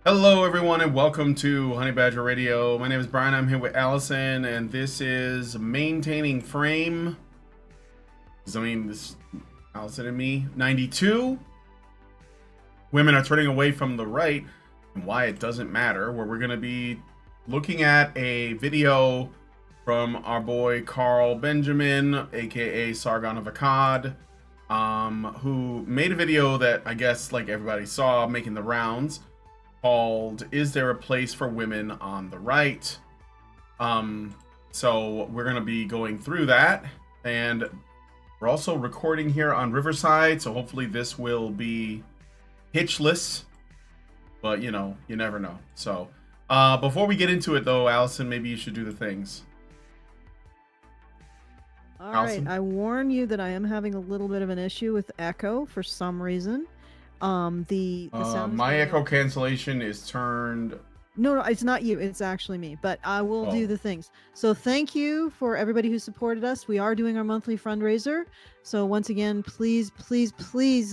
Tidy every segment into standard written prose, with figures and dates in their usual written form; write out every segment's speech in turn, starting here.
Hello, everyone, and welcome to Honey Badger Radio. My name is Brian. I'm here with Allison, and this is Maintaining Frame. This Allison and me. 92. Women are turning away from the right, and why it doesn't matter. Where we're going to be looking at a video from our boy Carl Benjamin, aka Sargon of Akkad, who made a video that I guess, like everybody saw, making the rounds, called "Is There a Place for Women on the Right?" So we're gonna be going through that, and we're also recording here on Riverside, so hopefully this will be hitchless, but you know, you never know. So before we get into it though, Allison, maybe you should do the things. All Allison? right, I warn you that I am having a little bit of an issue with echo for some reason. The sound My echo cancellation is turned. No, it's not you. It's actually me. But I will do the things. So thank you for everybody who supported us. We are doing our monthly fundraiser. So once again, please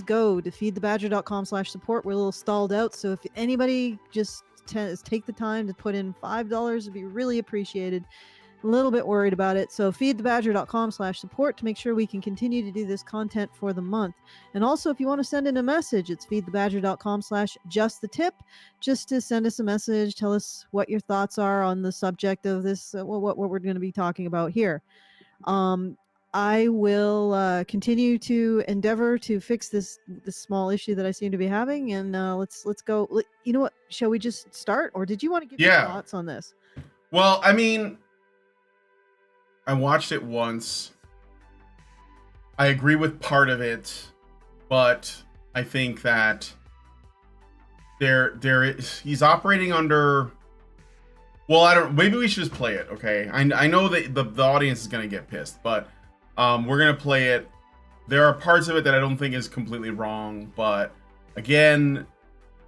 go to feedthebadger.com/support. We're a little stalled out. So if anybody just take the time to put in $5, it'd be really appreciated. A little bit worried about it. So feedthebadger.com/support to make sure we can continue to do this content for the month. And also, if you want to send in a message, it's feedthebadger.com/justthetip, just to send us a message, tell us what your thoughts are on the subject of this, what we're going to be talking about here. I will continue to endeavor to fix this small issue that I seem to be having, and let's go. You know what? Shall we just start, or did you want to give your thoughts on this? Well, I mean, I watched it once. I agree with part of it, but I think that he's operating under. Well, I don't. Maybe we should just play it. Okay, I know that the audience is gonna get pissed, but we're gonna play it. There are parts of it that I don't think is completely wrong, but again,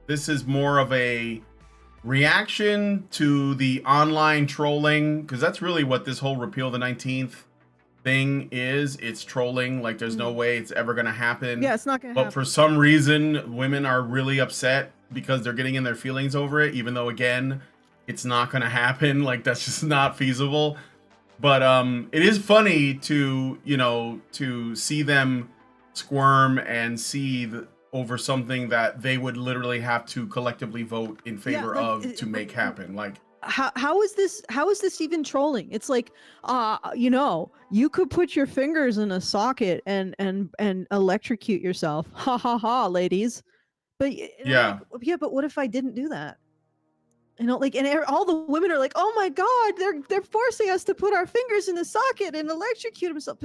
this is more of a reaction to the online trolling, because that's really what this whole Repeal the 19th thing is. It's trolling. Like, there's no way it's ever going to happen. Yeah, it's not going to happen. But for some reason, women are really upset because they're getting in their feelings over it, even though, again, it's not going to happen. Like, that's just not feasible. But it is funny to, to see them squirm and seethe over something that they would literally have to collectively vote in favor of to make happen. Like, how is this even trolling? It's like, you could put your fingers in a socket and electrocute yourself. Ha ha ha, ladies. But but what if I didn't do that? And all the women are like, oh my god, they're forcing us to put our fingers in the socket and electrocute themselves.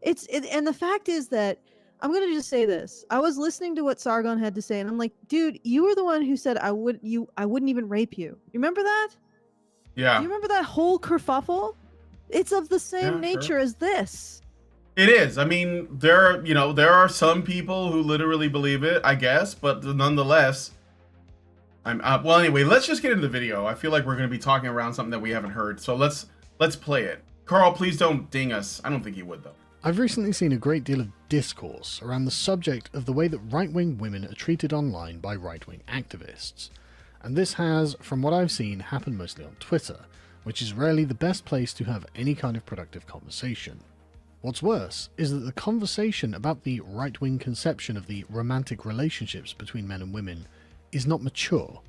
And the fact is that I'm gonna just say this. I was listening to what Sargon had to say, and I'm like, dude, you were the one who said I wouldn't even rape you. You remember that? Yeah. Do you remember that whole kerfuffle? It's of the same nature as this. It is. I mean, there are some people who literally believe it, I guess, but nonetheless, well, anyway, let's just get into the video. I feel like we're going to be talking around something that we haven't heard, so let's play it. Carl, please don't ding us. I don't think he would, though. I've recently seen a great deal of discourse around the subject of the way that right-wing women are treated online by right-wing activists. And this has, from what I've seen, happened mostly on Twitter, which is rarely the best place to have any kind of productive conversation. What's worse is that the conversation about the right-wing conception of the romantic relationships between men and women is not mature,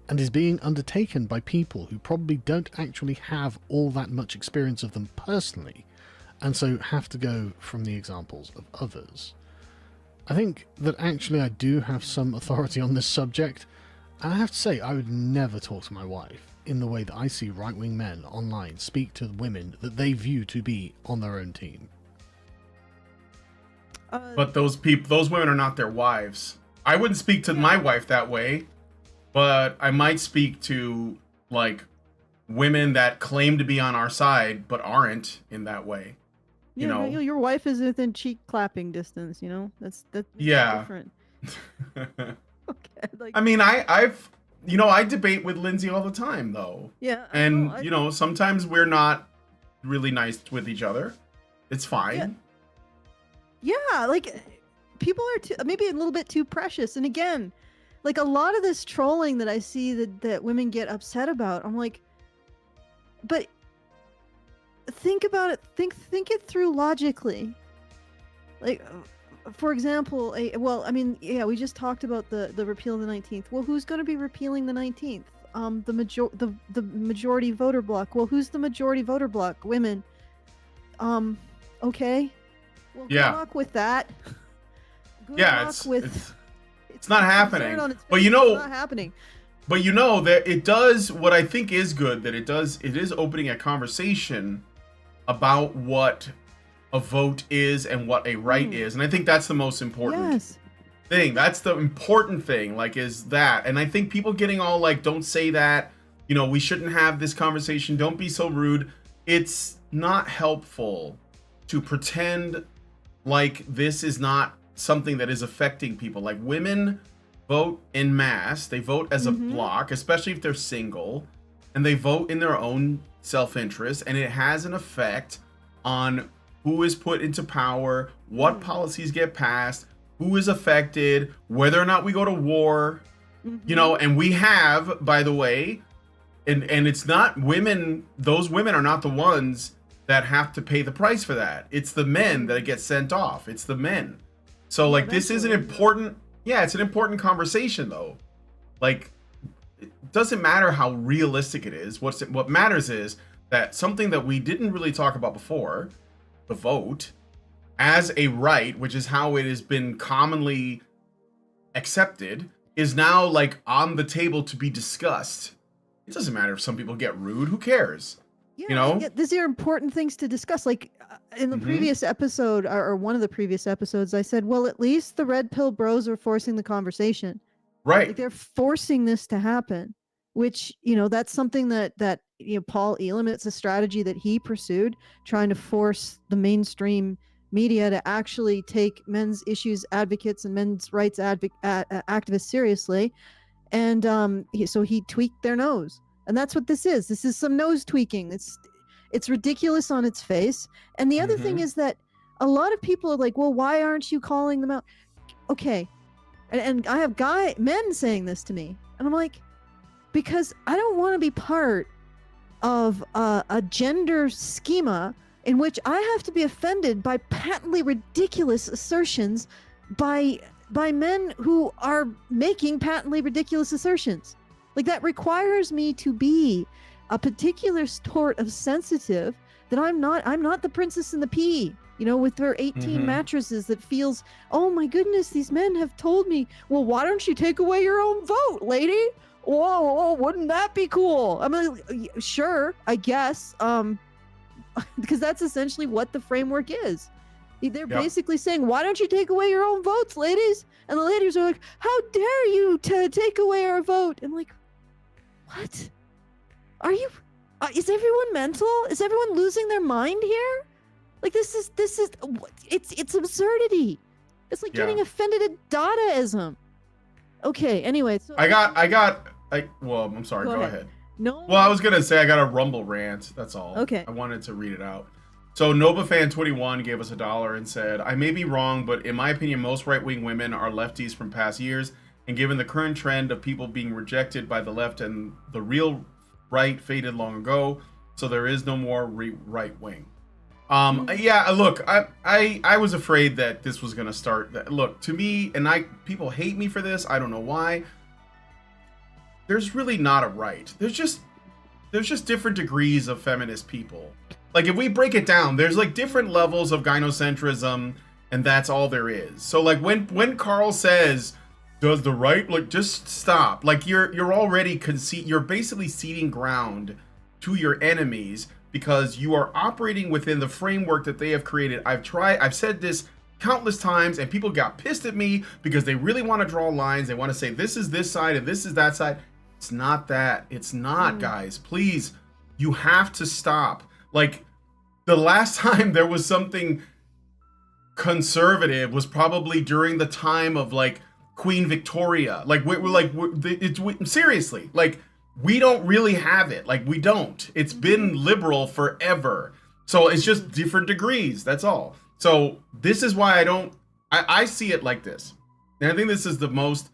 and is being undertaken by people who probably don't actually have all that much experience of them personally, and so have to go from the examples of others. I think that actually I do have some authority on this subject, and I have to say I would never talk to my wife in the way that I see right-wing men online speak to women that they view to be on their own team. But those women are not their wives. I wouldn't speak to my wife that way, but I might speak to, like, women that claim to be on our side but aren't in that way. You know, your wife is within cheek clapping distance. That's different. Okay. I mean, I debate with Lindsay all the time, though. Yeah. And sometimes we're not really nice with each other. It's fine. Yeah, like people are maybe a little bit too precious. And again, like a lot of this trolling that I see that women get upset about, I'm like, but think about it. Think it through logically. Like, for example, we just talked about the repeal of the 19th. Well, who's going to be repealing the 19th? The majority voter bloc. Well, who's the majority voter bloc? Women. Okay. Well, good luck with that. Good luck it's not happening. But it's not happening. But that it does what I think is good, that it is opening a conversation about what a vote is and what a right is. And I think that's the most important thing. That's the important thing, like, is that. And I think people getting all like, don't say that, we shouldn't have this conversation, don't be so rude. It's not helpful to pretend like this is not something that is affecting people. Like, women vote en masse, they vote as a block, especially if they're single, and they vote in their own self-interest, and it has an effect on who is put into power, what policies get passed, who is affected, whether or not we go to war, and we have, by the way, and it's not women, those women are not the ones that have to pay the price for that. It's the men that get sent off. It's the men. So like, this is an important, it's an important conversation though. Like, it doesn't matter how realistic it is. What matters is that something that we didn't really talk about before, the vote, as a right, which is how it has been commonly accepted, is now like on the table to be discussed. It doesn't matter if some people get rude. Who cares? These are important things to discuss. Like in the previous episode, or one of the previous episodes, I said, well, at least the red pill bros are forcing the conversation. Right. Like, they're forcing this to happen, which, that's something that Paul Elam, it's a strategy that he pursued, trying to force the mainstream media to actually take men's issues advocates and men's rights activists seriously. And so he tweaked their nose. And that's what this is. This is some nose tweaking. It's ridiculous on its face. And the other thing is that a lot of people are like, well, why aren't you calling them out? Okay. And I have men saying this to me. And I'm like, because I don't want to be part of a gender schema in which I have to be offended by patently ridiculous assertions by men who are making patently ridiculous assertions. Like, that requires me to be a particular sort of sensitive that I'm not the princess in the pea, with her 18 mattresses that feels, oh my goodness, these men have told me, well, why don't you take away your own vote, lady? Whoa, wouldn't that be cool? I'm like, sure, I guess. Because that's essentially what the framework is. They're basically saying, why don't you take away your own votes, ladies? And the ladies are like, how dare you to take away our vote? I'm like, what? Are you? Is everyone mental? Is everyone losing their mind here? Like, this is it's absurdity. It's like getting offended at Dadaism. Okay. Anyway, so well, I'm sorry. Go ahead. No. Well, I was gonna say I got a Rumble rant. That's all. Okay. I wanted to read it out. So NovaFan21 gave us $1 and said, I may be wrong, but in my opinion, most right-wing women are lefties from past years. And given the current trend of people being rejected by the left and the real right faded long ago, so there is no more right wing. Look, I was afraid that this was gonna start. Look, to me, and people hate me for this. I don't know why. There's really not a right. There's just different degrees of feminist people. Like, if we break it down, there's like different levels of gynocentrism, and that's all there is. So like when Carl says, does the right, like, just stop. Like, you're already you're basically ceding ground to your enemies because you are operating within the framework that they have created. I've said this countless times, and people got pissed at me because they really want to draw lines. They want to say this is this side and this is that side. It's not that. It's not, guys. Please, you have to stop. Like, the last time there was something conservative was probably during the time of like Queen Victoria. Like, seriously, like, we don't really have it. Like, we don't. It's been liberal forever. So it's just different degrees. That's all. So this is why I don't I see it like this, and I think this is the most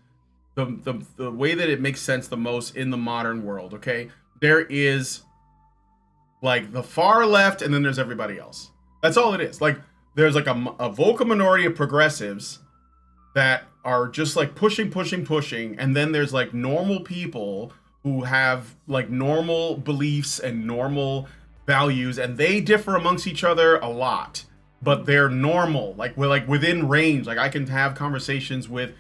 the way that it makes sense the most in the modern world. Okay, there is like the far left, and then there's everybody else. That's all it is. Like there's like a vocal minority of progressives that are just like pushing, and then there's like normal people who have like normal beliefs and normal values, and they differ amongst each other a lot, but they're normal. Like we're like within range. Like I can have conversations with,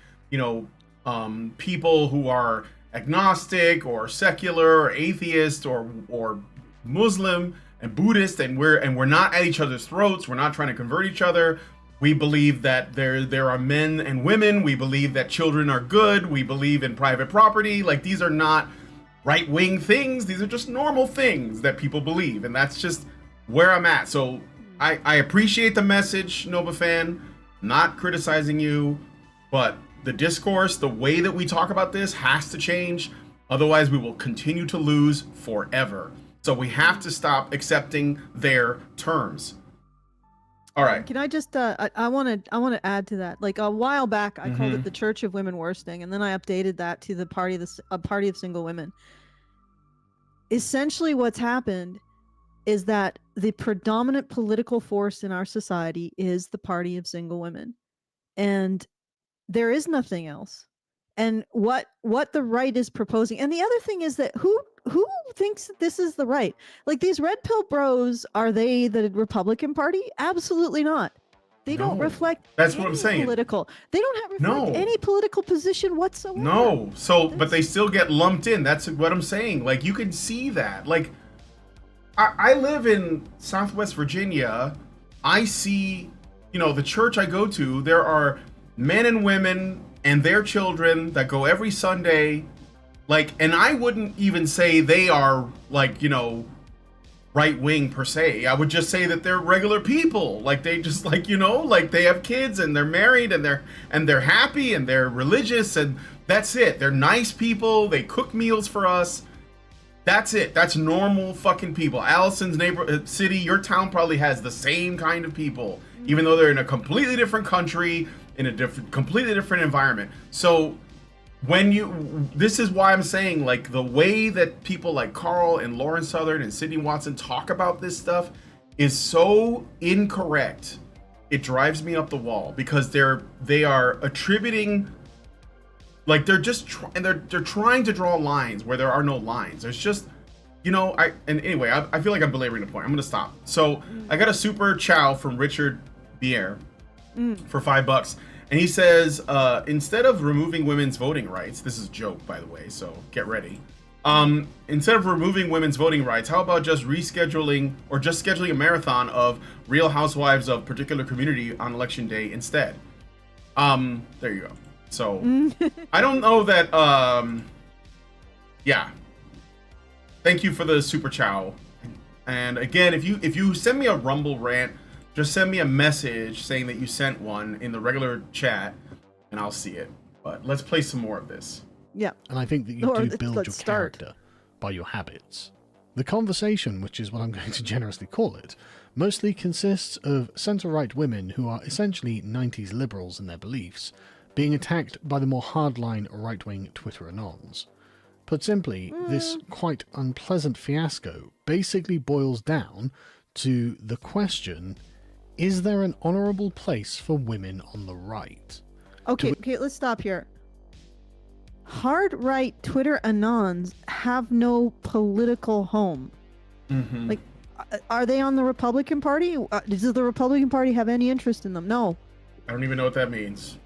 people who are agnostic or secular or atheist or Muslim and Buddhist, and we're not at each other's throats. We're not trying to convert each other. We believe that there are men and women. We believe that children are good. We believe in private property. Like these are not right-wing things. These are just normal things that people believe, and that's just where I'm at. So I appreciate the message, Nova fan. Not criticizing you, but the discourse, the way that we talk about this has to change. Otherwise, we will continue to lose forever. So we have to stop accepting their terms. All right. Can I just I want to add to that. Like a while back I called it the Church of Women Worsting, and then I updated that to the party of single women. Essentially what's happened is that the predominant political force in our society is the party of single women. And there is nothing else. And what the right is proposing. And the other thing is that who thinks that this is the right? Like these red pill bros, are they the Republican Party? Absolutely not. They don't reflect. That's what I'm saying. Political. They don't reflect any political position whatsoever. No. So, but they still get lumped in. That's what I'm saying. Like you can see that. Like I live in Southwest Virginia. I see, the church I go to, there are men and women and their children that go every Sunday. Like, and I wouldn't even say they are like, right wing per se. I would just say that they're regular people. Like they just like, like they have kids and they're married and they're happy and they're religious, and that's it. They're nice people. They cook meals for us. That's it. That's normal fucking people. Allison's city, your town probably has the same kind of people, even though they're in a completely different country, in a completely different environment. So this is why I'm saying, like, the way that people like Carl and Lauren Southern and Sydney Watson talk about this stuff is so incorrect. It drives me up the wall, because they are attributing, like, they're just they're trying to draw lines where there are no lines. There's just, anyway, I feel like I'm belaboring the point. I'm gonna stop. So I got a Super Chow from Richard Bier for $5, and he says, instead of removing women's voting rights, this is a joke, by the way, so get ready. Instead of removing women's voting rights, how about just scheduling a marathon of Real Housewives of particular community on election day instead? There you go. So I don't know that. Yeah. Thank you for the Super Chow. And again, if you send me a Rumble rant, just send me a message saying that you sent one in the regular chat, and I'll see it. But let's play some more of this. Yeah. And I think that you do build your character by your habits. The conversation, which is what I'm going to generously call it, mostly consists of centre-right women who are essentially 90s liberals in their beliefs, being attacked by the more hardline right-wing Twitter announs. Put simply, this quite unpleasant fiasco basically boils down to the question, is there an honourable place for women on the right? Okay, let's stop here. Hard right Twitter anons have no political home. Like, are they on the Republican Party? Does the Republican Party have any interest in them? No. I don't even know what that means.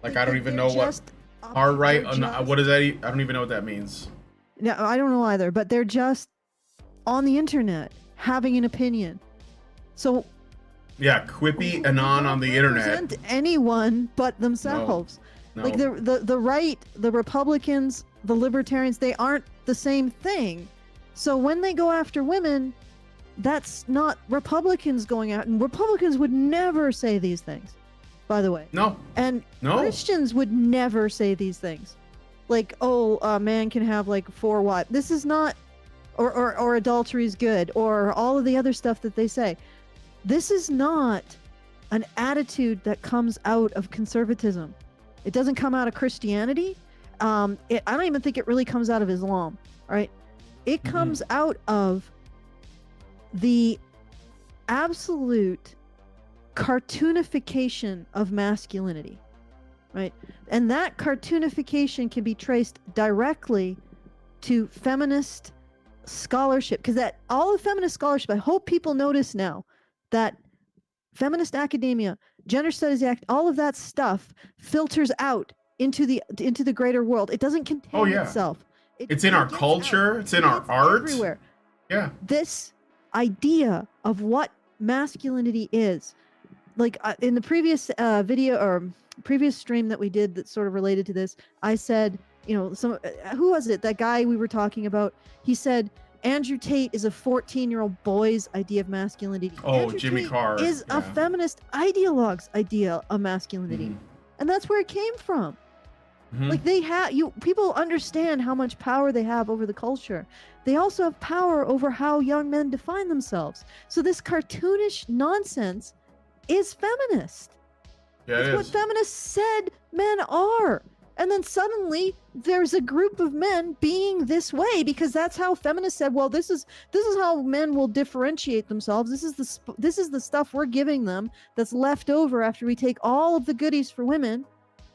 I don't even know what hard right. What is that? I don't even know what that means. No, I don't know either. But they're just on the internet having an opinion. So yeah, quippy anon on the internet. Represent anyone but themselves. No. Like the right, the Republicans, the Libertarians, they aren't the same thing. So when they go after women, that's not Republicans going out. And Republicans would never say these things, by the way. No. And Christians would never say these things. Like, oh, a man can have like 4 wives. This is not, or adultery is good, or all of the other stuff that they say. This is not an attitude that comes out of conservatism. It doesn't come out of Christianity. I don't even think it really comes out of Islam, right? It comes out of the absolute cartoonification of masculinity, right? And that cartoonification can be traced directly to feminist scholarship, because that all of feminist scholarship, I hope people notice now that feminist academia, gender studies act, all of that stuff filters out into the greater world. It doesn't contain itself. It's in our culture. It's in our art. Everywhere. Yeah. This idea of what masculinity is, like in the previous video or previous stream that we did that sort of related to this, I said, who was it? That guy we were talking about, he said, Andrew Tate is a 14-year-old boy's idea of masculinity. Oh, Andrew Jimmy Tate Carr. is a feminist ideologue's idea of masculinity. And that's where it came from. Like people understand how much power they have over the culture. They also have power over how young men define themselves. So this cartoonish nonsense is feminist. Yeah, it's what feminists said men are. And then suddenly there's a group of men being this way because that's how feminists said, well, this is how men will differentiate themselves. This is the stuff we're giving them that's left over after we take all of the goodies for women.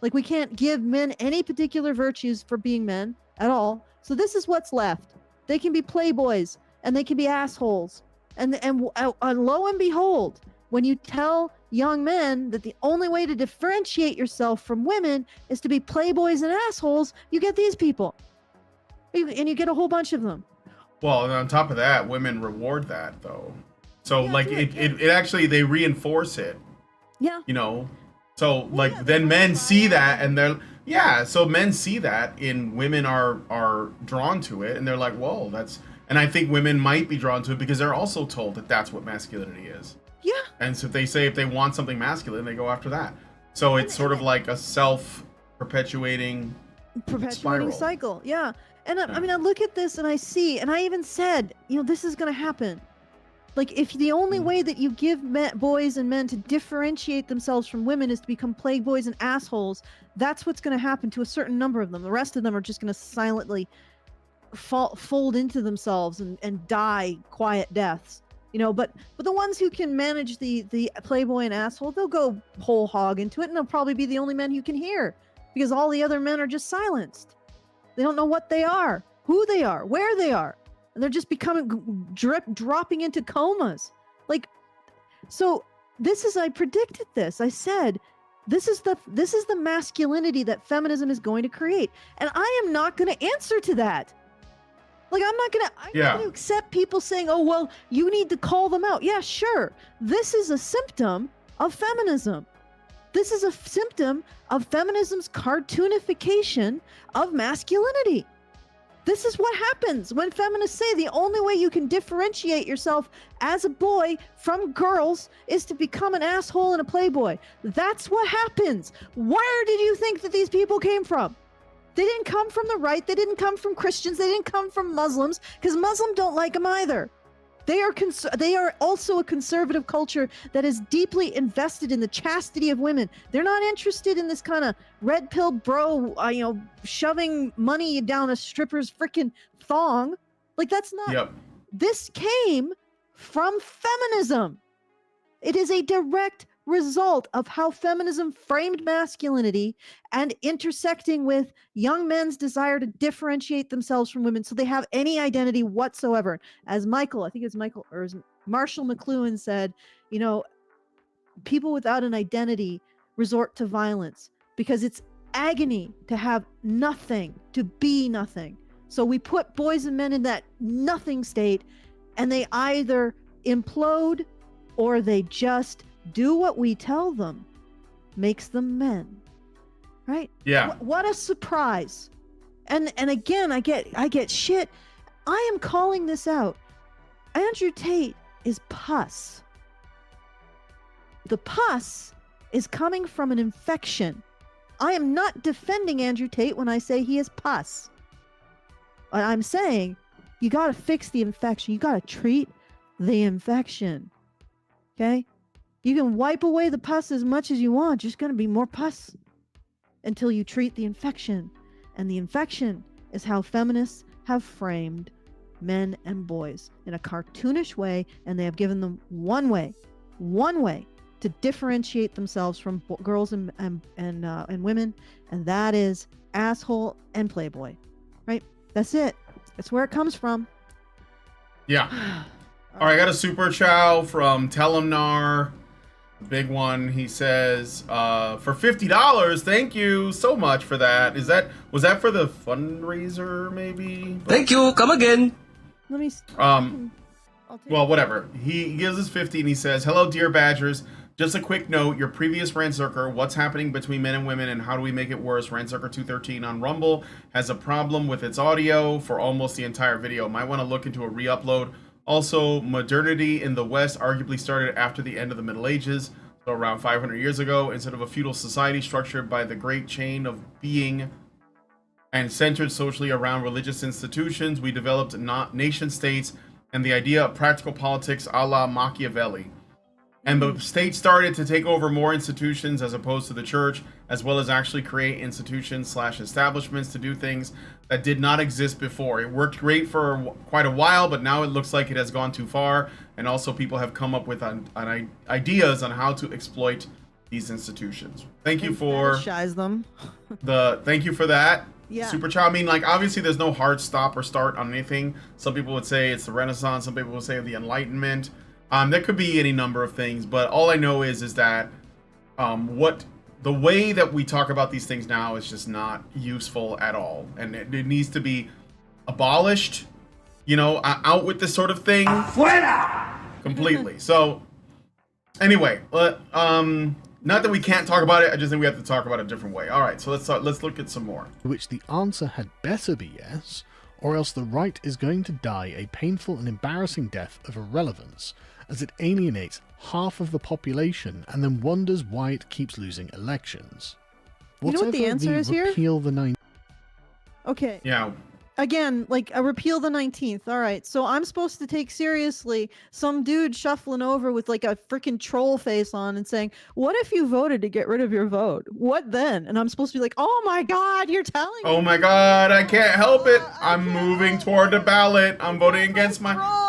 Like, we can't give men any particular virtues for being men at all. So this is what's left. They can be playboys and they can be assholes. And lo and behold, when you tell young men that the only way to differentiate yourself from women is to be playboys and assholes, you get these people. And you get a whole bunch of them. Well, and on top of that, women reward that, though. So, it actually, they reinforce it. Yeah. So, then men see that, and so men see that, and women are drawn to it, and they're like, whoa, and I think women might be drawn to it because they're also told that that's what masculinity is. Yeah. And so if they want something masculine, they go after that. So it's sort of like a self-perpetuating spiral. Cycle. Yeah. And I look at this and I see, and I even said, this is going to happen. Like, if the only way that you give boys and men to differentiate themselves from women is to become playboys and assholes, that's what's going to happen to a certain number of them. The rest of them are just going to silently fold into themselves and die quiet deaths. But the ones who can manage the playboy and asshole, they'll go whole hog into it, and they'll probably be the only men you can hear because all the other men are just silenced. They don't know what they are, who they are, where they are. And they're just becoming dropping into comas. So I predicted this. I said, this is the masculinity that feminism is going to create. And I am not going to answer to that. I'm not going to accept people saying, oh, well, you need to call them out. Yeah, sure. This is a symptom of feminism. This is a symptom of feminism's cartoonification of masculinity. This is what happens when feminists say the only way you can differentiate yourself as a boy from girls is to become an asshole and a playboy. That's what happens. Where did you think that these people came from? They didn't come from the right. They didn't come from Christians. They didn't come from Muslims, because Muslims don't like them either. They are also a conservative culture that is deeply invested in the chastity of women. They're not interested in this kind of red pill bro, shoving money down a stripper's freaking thong. That's not. Yep. This came from feminism. It is a direct result of how feminism framed masculinity and intersecting with young men's desire to differentiate themselves from women so they have any identity whatsoever. As Marshall McLuhan said, people without an identity resort to violence because it's agony to have nothing, to be nothing. So we put boys and men in that nothing state, and they either implode or they just do what we tell them. Makes them men, right? Yeah. What a surprise. And again, I get shit. I am calling this out. Andrew Tate is pus. The pus is coming from an infection. I am not defending Andrew Tate when I say he is pus. I'm saying you got to fix the infection. You got to treat the infection. Okay? You can wipe away the pus as much as you want. There's going to be more pus until you treat the infection. And the infection is how feminists have framed men and boys in a cartoonish way, and they have given them one way to differentiate themselves from girls and women, and that is asshole and playboy. Right? That's it. That's where it comes from. Yeah. All right, I got a Super Chow from Telemnar. Big one. He says, for $50, thank you so much for that. Was that for the fundraiser, maybe? Thank you. Come again. Let me. Well, whatever. He gives us 50 and he says, hello, dear Badgers. Just a quick note, your previous Rant Circle, what's happening between men and women and how do we make it worse? Rant Circle 213 on Rumble has a problem with its audio for almost the entire video. Might want to look into a re-upload. Also, modernity in the West arguably started after the end of the Middle Ages, so around 500 years ago. Instead of a feudal society structured by the great chain of being and centered socially around religious institutions, we developed nation states and the idea of practical politics a la Machiavelli. And the state started to take over more institutions as opposed to the church, as well as actually create institutions/establishments to do things that did not exist before. It worked great for quite a while, but now it looks like it has gone too far. And also people have come up with ideas on how to exploit these institutions. Thank you for them. thank you for that. Yeah. Super Chow. I mean, like, obviously there's no hard stop or start on anything. Some people would say it's the Renaissance. Some people would say the Enlightenment. There could be any number of things, but all I know is that the way that we talk about these things now is just not useful at all, and it needs to be abolished. You know, out with this sort of thing. Fuera! Completely. So, anyway, not that we can't talk about it. I just think we have to talk about it a different way. All right, so let's look at some more. Which the answer had better be yes, or else the right is going to die a painful and embarrassing death of irrelevance, as it alienates half of the population and then wonders why it keeps losing elections. You know what the answer is here? Repeal the 19th. Okay. Yeah. Again, like a repeal the 19th. All right. So I'm supposed to take seriously some dude shuffling over with like a freaking troll face on and saying, what if you voted to get rid of your vote? What then? And I'm supposed to be like, oh my God, you're telling me. Oh my God, I can't help it. I'm moving toward the ballot. I'm voting against my...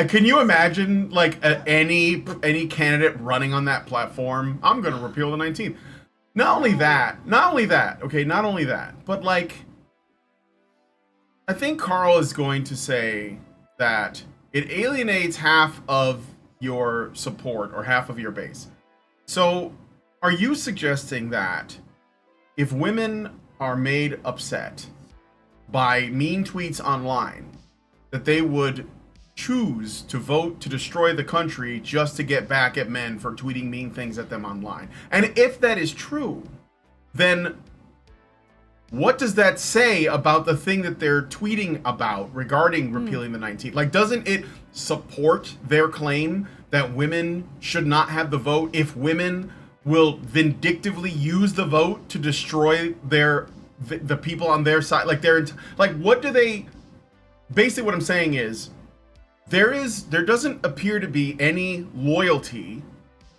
Can you imagine, like, any candidate running on that platform? I'm going to repeal the 19th. Not only that, okay, not only that, but, like, I think Carl is going to say that it alienates half of your support or half of your base. So, are you suggesting that if women are made upset by mean tweets online, that they would choose to vote to destroy the country just to get back at men for tweeting mean things at them online? And if that is true, then what does that say about the thing that they're tweeting about regarding repealing the 19th? Like, doesn't it support their claim that women should not have the vote if women will vindictively use the vote to destroy the people on their side? Like, what do they... Basically what I'm saying is, there doesn't appear to be any loyalty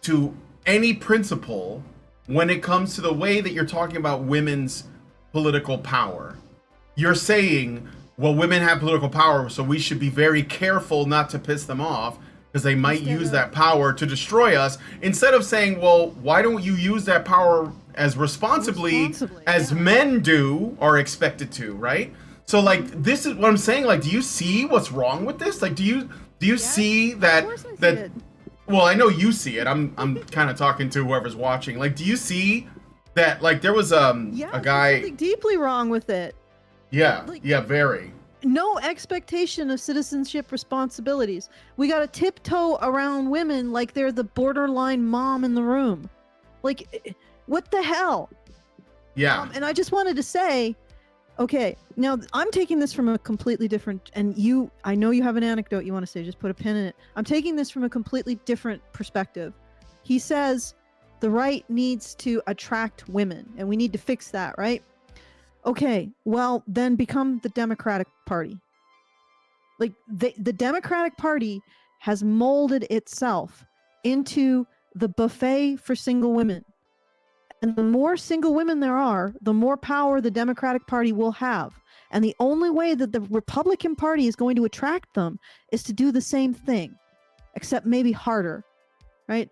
to any principle when it comes to the way that you're talking about women's political power. You're saying, well, women have political power, so we should be very careful not to piss them off because they might use that power to destroy us, instead of saying, well, why don't you use that power as responsibly as men do or expected to, right? So, like, this is what I'm saying. Like, do you see what's wrong with this? Like, do you see that well, I know you see it. I'm kind of talking to whoever's watching. Like, do you see that? Like, there was a guy. There's something deeply wrong with it. Yeah, yeah, very. No expectation of citizenship responsibilities. We got to tiptoe around women like they're the borderline mom in the room. Like, what the hell? Yeah. And I just wanted to say, okay, now I'm taking this from a completely different, and I know you have an anecdote you want to say, just put a pin in it. I'm taking this from a completely different perspective. He says the right needs to attract women, and we need to fix that, right? Okay, well, then become the Democratic Party. Like, the Democratic Party has molded itself into the buffet for single women. And the more single women there are, the more power the Democratic Party will have. And the only way that the Republican Party is going to attract them is to do the same thing, except maybe harder, right?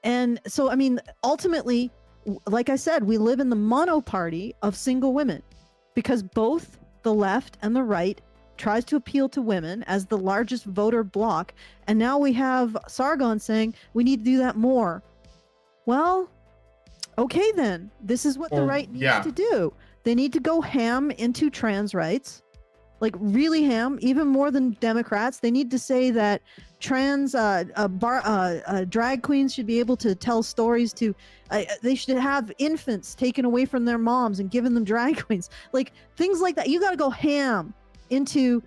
And so, I mean, ultimately, like I said, we live in the monoparty of single women because both the left and the right tries to appeal to women as the largest voter bloc. And now we have Sargon saying we need to do that more. Well, okay, then this is what the right needs to do. They need to go ham into trans rights, like really ham, even more than Democrats. They need to say that trans drag queens should be able to tell stories to, they should have infants taken away from their moms and given them drag queens, like things like that. You got to go ham into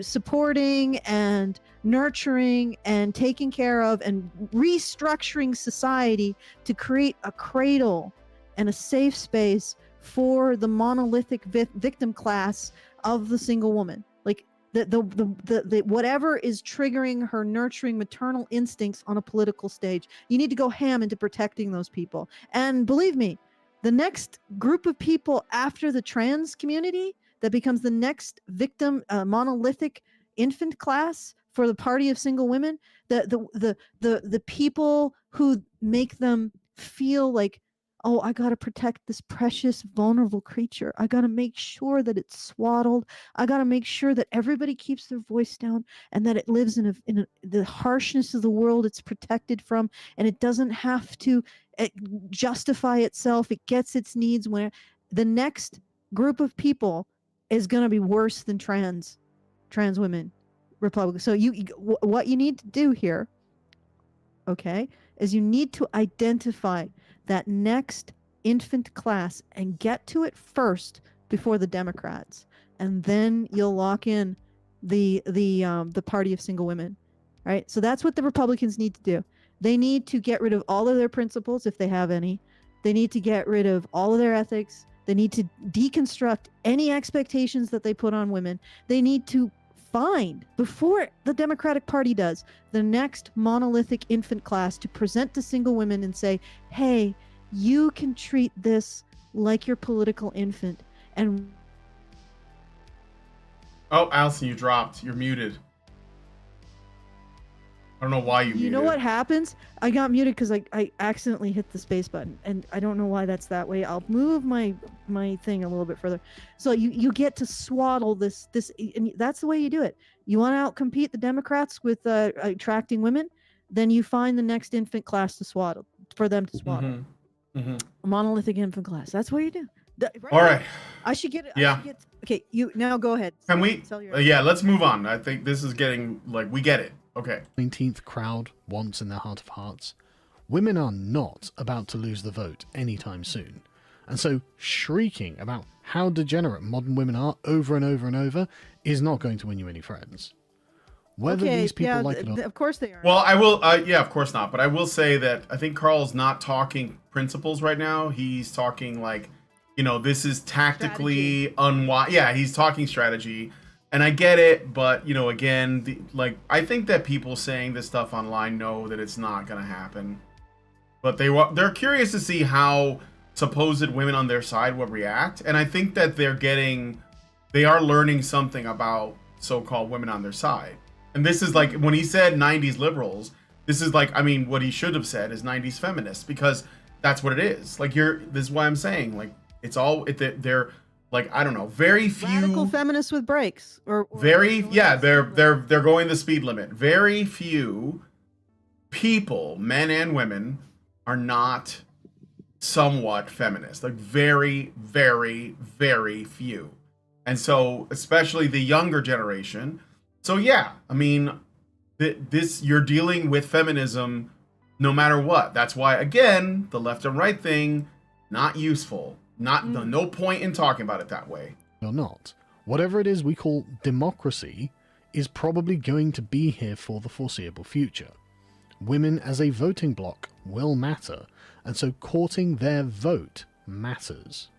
supporting and nurturing and taking care of and restructuring society to create a cradle and a safe space for the monolithic victim class of the single woman. Like the whatever is triggering her nurturing maternal instincts on a political stage, you need to go ham into protecting those people. And believe me, the next group of people after the trans community that becomes the next victim, monolithic infant class for the party of single women, the people who make them feel like, oh, I got to protect this precious, vulnerable creature. I got to make sure that it's swaddled. I got to make sure that everybody keeps their voice down and that it lives in the harshness of the world it's protected from, and it doesn't have to justify itself. It gets its needs. When the next group of people is going to be worse than trans women, Republicans. So what you need to do here, okay, is you need to identify that next infant class and get to it first before the Democrats, and then you'll lock in the party of single women, right? So that's what the Republicans need to do. They need to get rid of all of their principles, if they have any. They need to get rid of all of their ethics. They need to deconstruct any expectations that they put on women. They need to find, before the Democratic Party does, the next monolithic infant class to present to single women and say, hey, you can treat this like your political infant. And oh, Allison, you dropped. You're muted. I don't know why you muted. You know what happens? I got muted because I accidentally hit the space button, and I don't know why that's that way. I'll move my thing a little bit further. So you get to swaddle this, and that's the way you do it. You want to outcompete the Democrats with attracting women, then you find the next infant class to swaddle, for them to swaddle. Mm-hmm. Mm-hmm. A monolithic infant class. That's what you do. Right. All right. I should get it. Yeah. Okay, you now go ahead. Can we? Yeah, let's move on. I think this is getting, like, we get it. Okay. 19th crowd wants in their heart of hearts. Women are not about to lose the vote anytime soon. And so shrieking about how degenerate modern women are over and over and over is not going to win you any friends. Whether these people like it or not. Of course they are. Well, I will, yeah, of course not. But I will say that I think Carl's not talking principles right now. He's talking like, this is tactically unwise. Yeah, he's talking strategy. And I get it, but, again, I think that people saying this stuff online know that it's not going to happen. But they're curious to see how supposed women on their side will react. And I think that they are learning something about so-called women on their side. And this is like, when he said 90s liberals, this is like, I mean, what he should have said is 90s feminists, because that's what it is. Like, this is why I'm saying, like, it's all, they're, like, I don't know, very few radical feminists with brakes, or they're going the speed limit. Very few people, men and women, are not somewhat feminist. Like, very, very, very few. And so, especially the younger generation. So yeah, I mean, you're dealing with feminism no matter what. That's why, again, the left and right thing, not useful. No point in talking about it that way. Or not. Whatever it is we call democracy is probably going to be here for the foreseeable future. Women as a voting bloc will matter, and so courting their vote matters.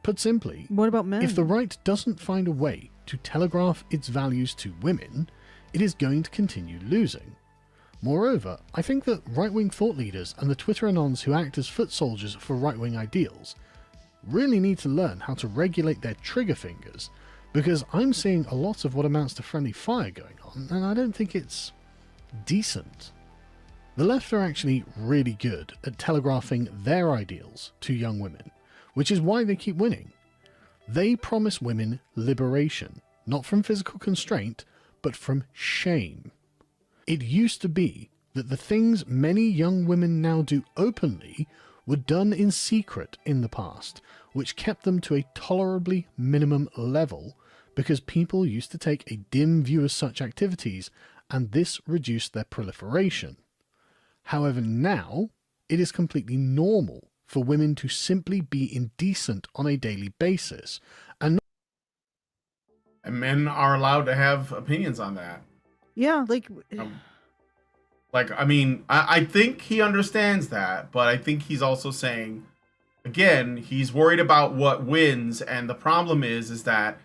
Put simply, what about men? If the right doesn't find a way to telegraph its values to women, it is going to continue losing. Moreover, I think that right-wing thought leaders and the Twitter anons who act as foot soldiers for right-wing ideals really need to learn how to regulate their trigger fingers, because I'm seeing a lot of what amounts to friendly fire going on, and I don't think it's decent. The left are actually really good at telegraphing their ideals to young women, which is why they keep winning. They promise women liberation, not from physical constraint, but from shame. It used to be that the things many young women now do openly were done in secret in the past, which kept them to a tolerably minimum level because people used to take a dim view of such activities, and this reduced their proliferation. However, now it is completely normal for women to simply be indecent on a daily basis, and men are allowed to have opinions on that. Yeah, I mean, I think he understands that, but I think he's also saying, again, he's worried about what wins, and the problem is that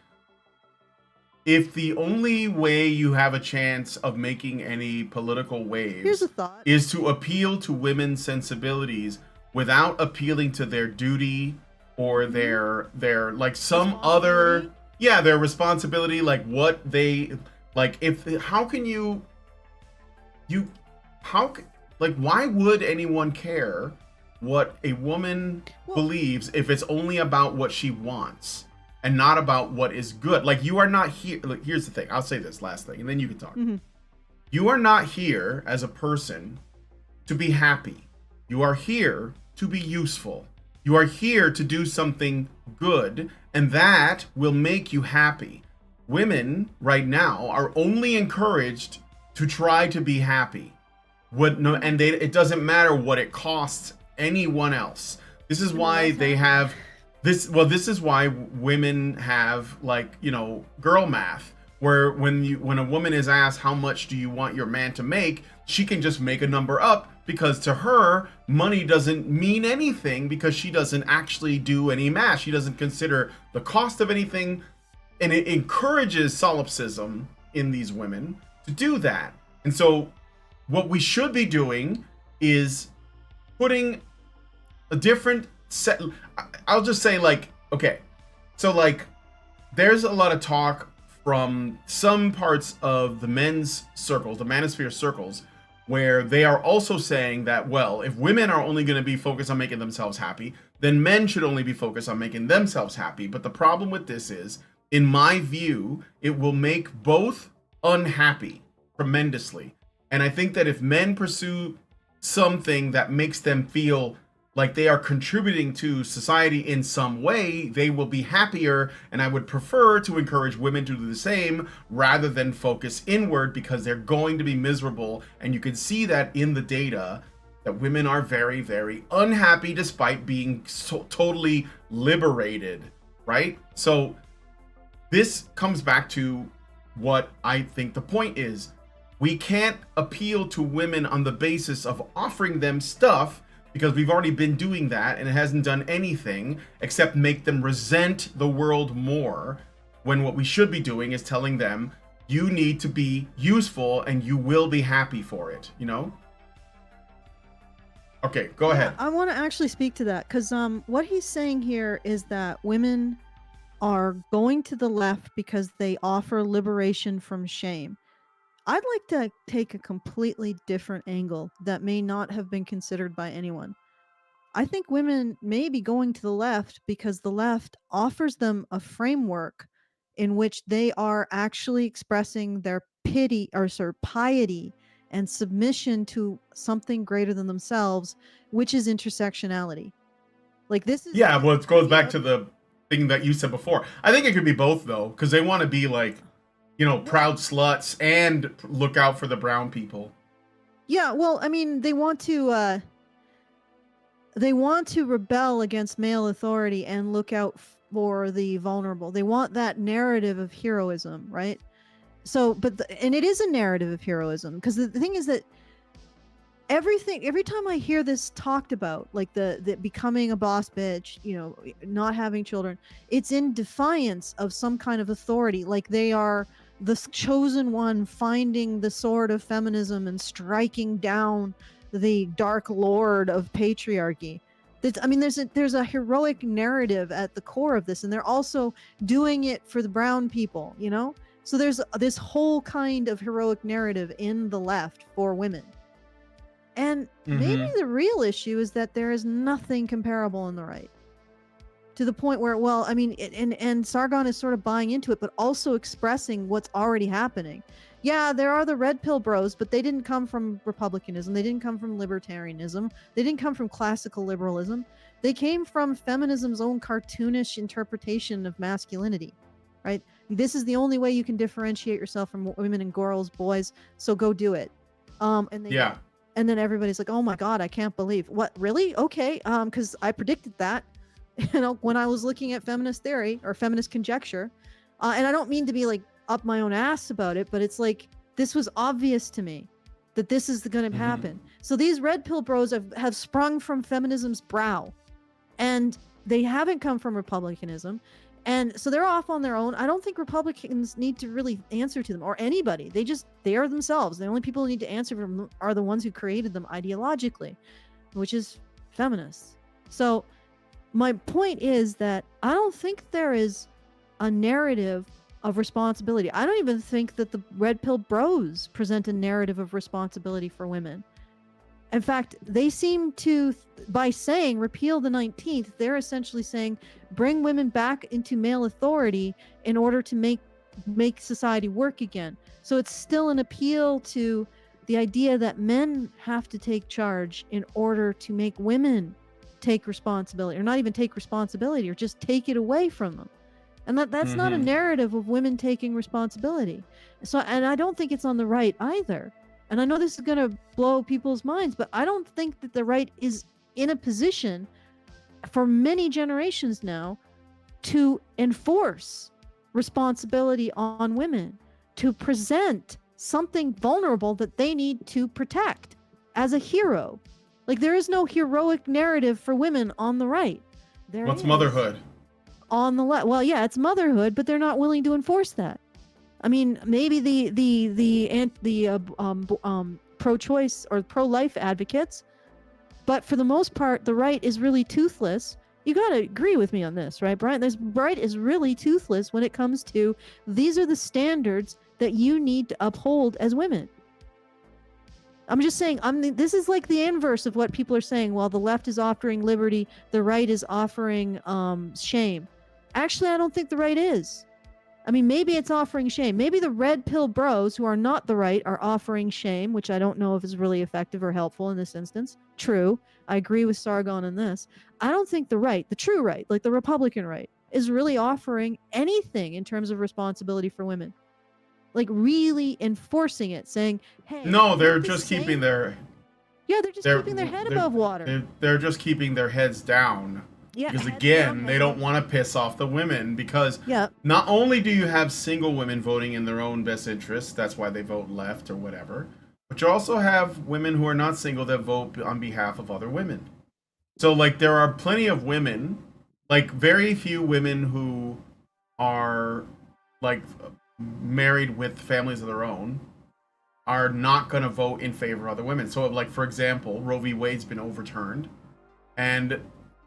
if the only way you have a chance of making any political waves here's a thought. is to appeal to women's sensibilities without appealing to their duty or their like some other their responsibility, like what they like, if how can you like, why would anyone care what a woman believes if it's only about what she wants and not about what is good? Like, you are not here. Like, here's the thing. I'll say this last thing, and then you can talk. Mm-hmm. You are not here as a person to be happy. You are here to be useful. You are here to do something good, and that will make you happy. Women right now are only encouraged to try to be happy. It doesn't matter what it costs anyone else. This is why they have this. Well, this is why women have, like, you know, girl math, where when a woman is asked how much do you want your man to make, she can just make a number up, because to her, money doesn't mean anything because she doesn't actually do any math. She doesn't consider the cost of anything, and it encourages solipsism in these women to do that. And so what we should be doing is putting a different set. I'll just say, like, okay, so like there's a lot of talk from some parts of the men's circles, the manosphere circles, where they are also saying that, well, if women are only going to be focused on making themselves happy, then men should only be focused on making themselves happy. But the problem with this is, in my view, it will make both unhappy tremendously. And I think that if men pursue something that makes them feel like they are contributing to society in some way, they will be happier. And I would prefer to encourage women to do the same rather than focus inward, because they're going to be miserable. And you can see that in the data, that women are very, very unhappy despite being so totally liberated, right? So this comes back to what I think the point is. We can't appeal to women on the basis of offering them stuff, because we've already been doing that and it hasn't done anything except make them resent the world more, when what we should be doing is telling them, you need to be useful and you will be happy for it, you know? Okay, go ahead. I want to actually speak to that, because what he's saying here is that women are going to the left because they offer liberation from shame. I'd like to take a completely different angle that may not have been considered by anyone. I think women may be going to the left because the left offers them a framework in which they are actually expressing their piety and submission to something greater than themselves, which is intersectionality. Like, this is... Yeah, well, it goes back to the thing that you said before. I think it could be both, though, because they want to be, like, you know, proud sluts and look out for the brown people. Yeah, well, I mean, they want to rebel against male authority and look out for the vulnerable. They want that narrative of heroism, right? So, and it is a narrative of heroism, because the thing is that every time I hear this talked about, like the becoming a boss bitch, you know, not having children, it's in defiance of some kind of authority. Like, they are the chosen one finding the sword of feminism and striking down the dark lord of patriarchy. I mean, there's a heroic narrative at the core of this, and they're also doing it for the brown people, you know? So there's this whole kind of heroic narrative in the left for women. And maybe the real issue is that there is nothing comparable in the right. To the point where, well, I mean, and Sargon is sort of buying into it, but also expressing what's already happening. Yeah, there are the red pill bros, but they didn't come from republicanism. They didn't come from libertarianism. They didn't come from classical liberalism. They came from feminism's own cartoonish interpretation of masculinity, right? This is the only way you can differentiate yourself from women and girls, boys. So go do it. And then everybody's like, "Oh my God, I can't believe what really?" Okay, because I predicted that. You know, when I was looking at feminist theory or feminist conjecture, and I don't mean to be like up my own ass about it, but it's like this was obvious to me that this is going to happen. So these red pill bros have sprung from feminism's brow, and they haven't come from republicanism, and so they're off on their own. I don't think Republicans need to really answer to them, or anybody. They are themselves. The only people who need to answer to them are the ones who created them ideologically, which is feminists. So my point is that I don't think there is a narrative of responsibility. I don't even think that the red pill bros present a narrative of responsibility for women. In fact, they seem to, by saying repeal the 19th, they're essentially saying bring women back into male authority in order to make society work again. So it's still an appeal to the idea that men have to take charge in order to make women take responsibility, or not even take responsibility, or just take it away from them. And that's not a narrative of women taking responsibility. So, and I don't think it's on the right either. And I know this is going to blow people's minds, but I don't think that the right is in a position for many generations now to enforce responsibility on women, to present something vulnerable that they need to protect as a hero. Like, there is no heroic narrative for women on the right. What's motherhood? On the left. Well, yeah, it's motherhood, but they're not willing to enforce that. I mean, maybe the pro-choice or pro-life advocates, but for the most part, the right is really toothless. You got to agree with me on this, right, Brian? The right is really toothless when it comes to these are the standards that you need to uphold as women. I'm just saying, this is like the inverse of what people are saying. While the left is offering liberty, the right is offering shame. Actually, I don't think the right is. I mean, maybe it's offering shame. Maybe the red pill bros who are not the right are offering shame, which I don't know if is really effective or helpful in this instance. True. I agree with Sargon on this. I don't think the right, the true right, like the Republican right, is really offering anything in terms of responsibility for women. Like really enforcing it, saying, hey. No, they're just keeping their... Yeah, they're just keeping their head above water. They're just keeping their heads down. Yeah, because again, they don't want to piss off the women, because not only do you have single women voting in their own best interests, that's why they vote left or whatever, but you also have women who are not single that vote on behalf of other women. So, like, there are plenty of women, like, very few women who are, like, married with families of their own are not going to vote in favor of other women. So, like, for example, Roe v. Wade's been overturned, and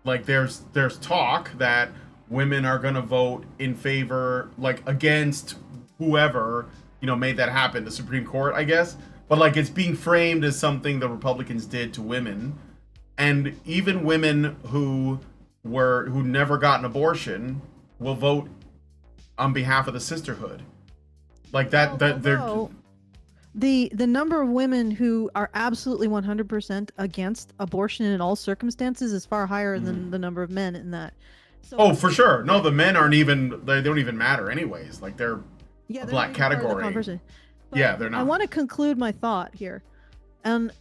like there's talk that women are going to vote in favor, like, against whoever, you know, made that happen, the Supreme Court, I guess. But like, it's being framed as something the Republicans did to women, and even women who never got an abortion will vote on behalf of the sisterhood. Like that, the number of women who are absolutely 100% against abortion in all circumstances is far higher than the number of men in that. So, for sure. No, the men aren't even, they don't even matter anyways. Like, they're a black category. Yeah, they're not. I want to conclude my thought here. And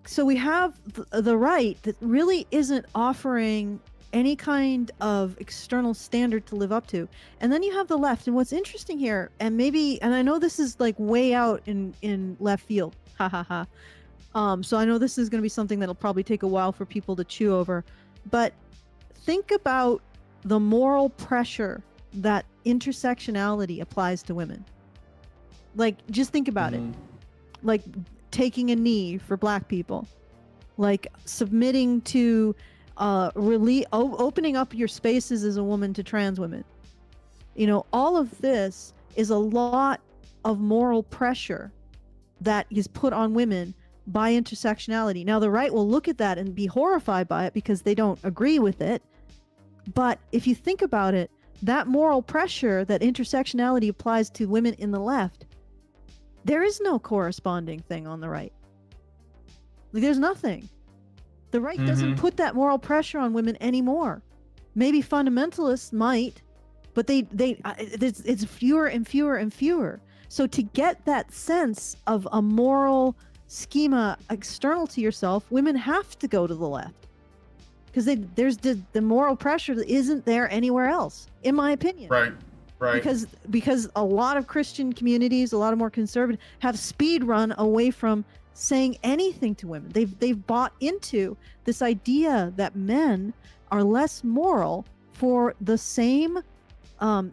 so we have the right that really isn't offering any kind of external standard to live up to. And then you have the left. And what's interesting here, and I know this is like way out in left field. Ha ha ha. So I know this is going to be something that'll probably take a while for people to chew over. But think about the moral pressure that intersectionality applies to women. Like, just think about it. Like taking a knee for black people, like submitting to opening up your spaces as a woman to trans women. You know, all of this is a lot of moral pressure that is put on women by intersectionality. Now, the right will look at that and be horrified by it because they don't agree with it. But if you think about it, that moral pressure that intersectionality applies to women in the left, there is no corresponding thing on the right. Like, there's nothing. The right doesn't put that moral pressure on women anymore. Maybe fundamentalists might, but it's fewer and fewer and fewer. So to get that sense of a moral schema external to yourself, women have to go to the left, because there's the moral pressure that isn't there anywhere else, in my opinion. Right. Because a lot of Christian communities, a lot of more conservative, have speed run away from saying anything to women. They've bought into this idea that men are less moral for the same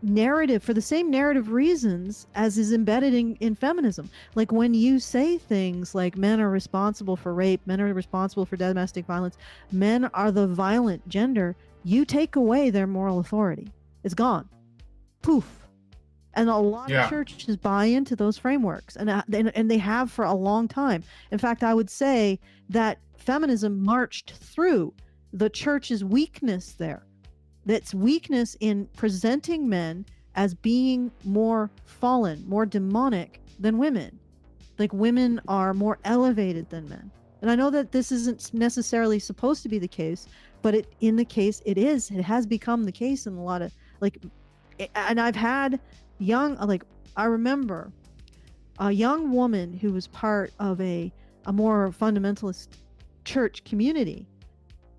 narrative reasons as is embedded in feminism. Like, when you say things like men are responsible for rape, men are responsible for domestic violence, men are the violent gender, you take away their moral authority. It's gone. Poof. And a lot of churches buy into those frameworks, and they have for a long time. In fact, I would say that feminism marched through the church's weakness there. That's weakness in presenting men as being more fallen, more demonic than women. Like, women are more elevated than men. And I know that this isn't necessarily supposed to be the case, but in the case it is. It has become the case in a lot of, like, and I've had I remember a young woman who was part of a more fundamentalist church community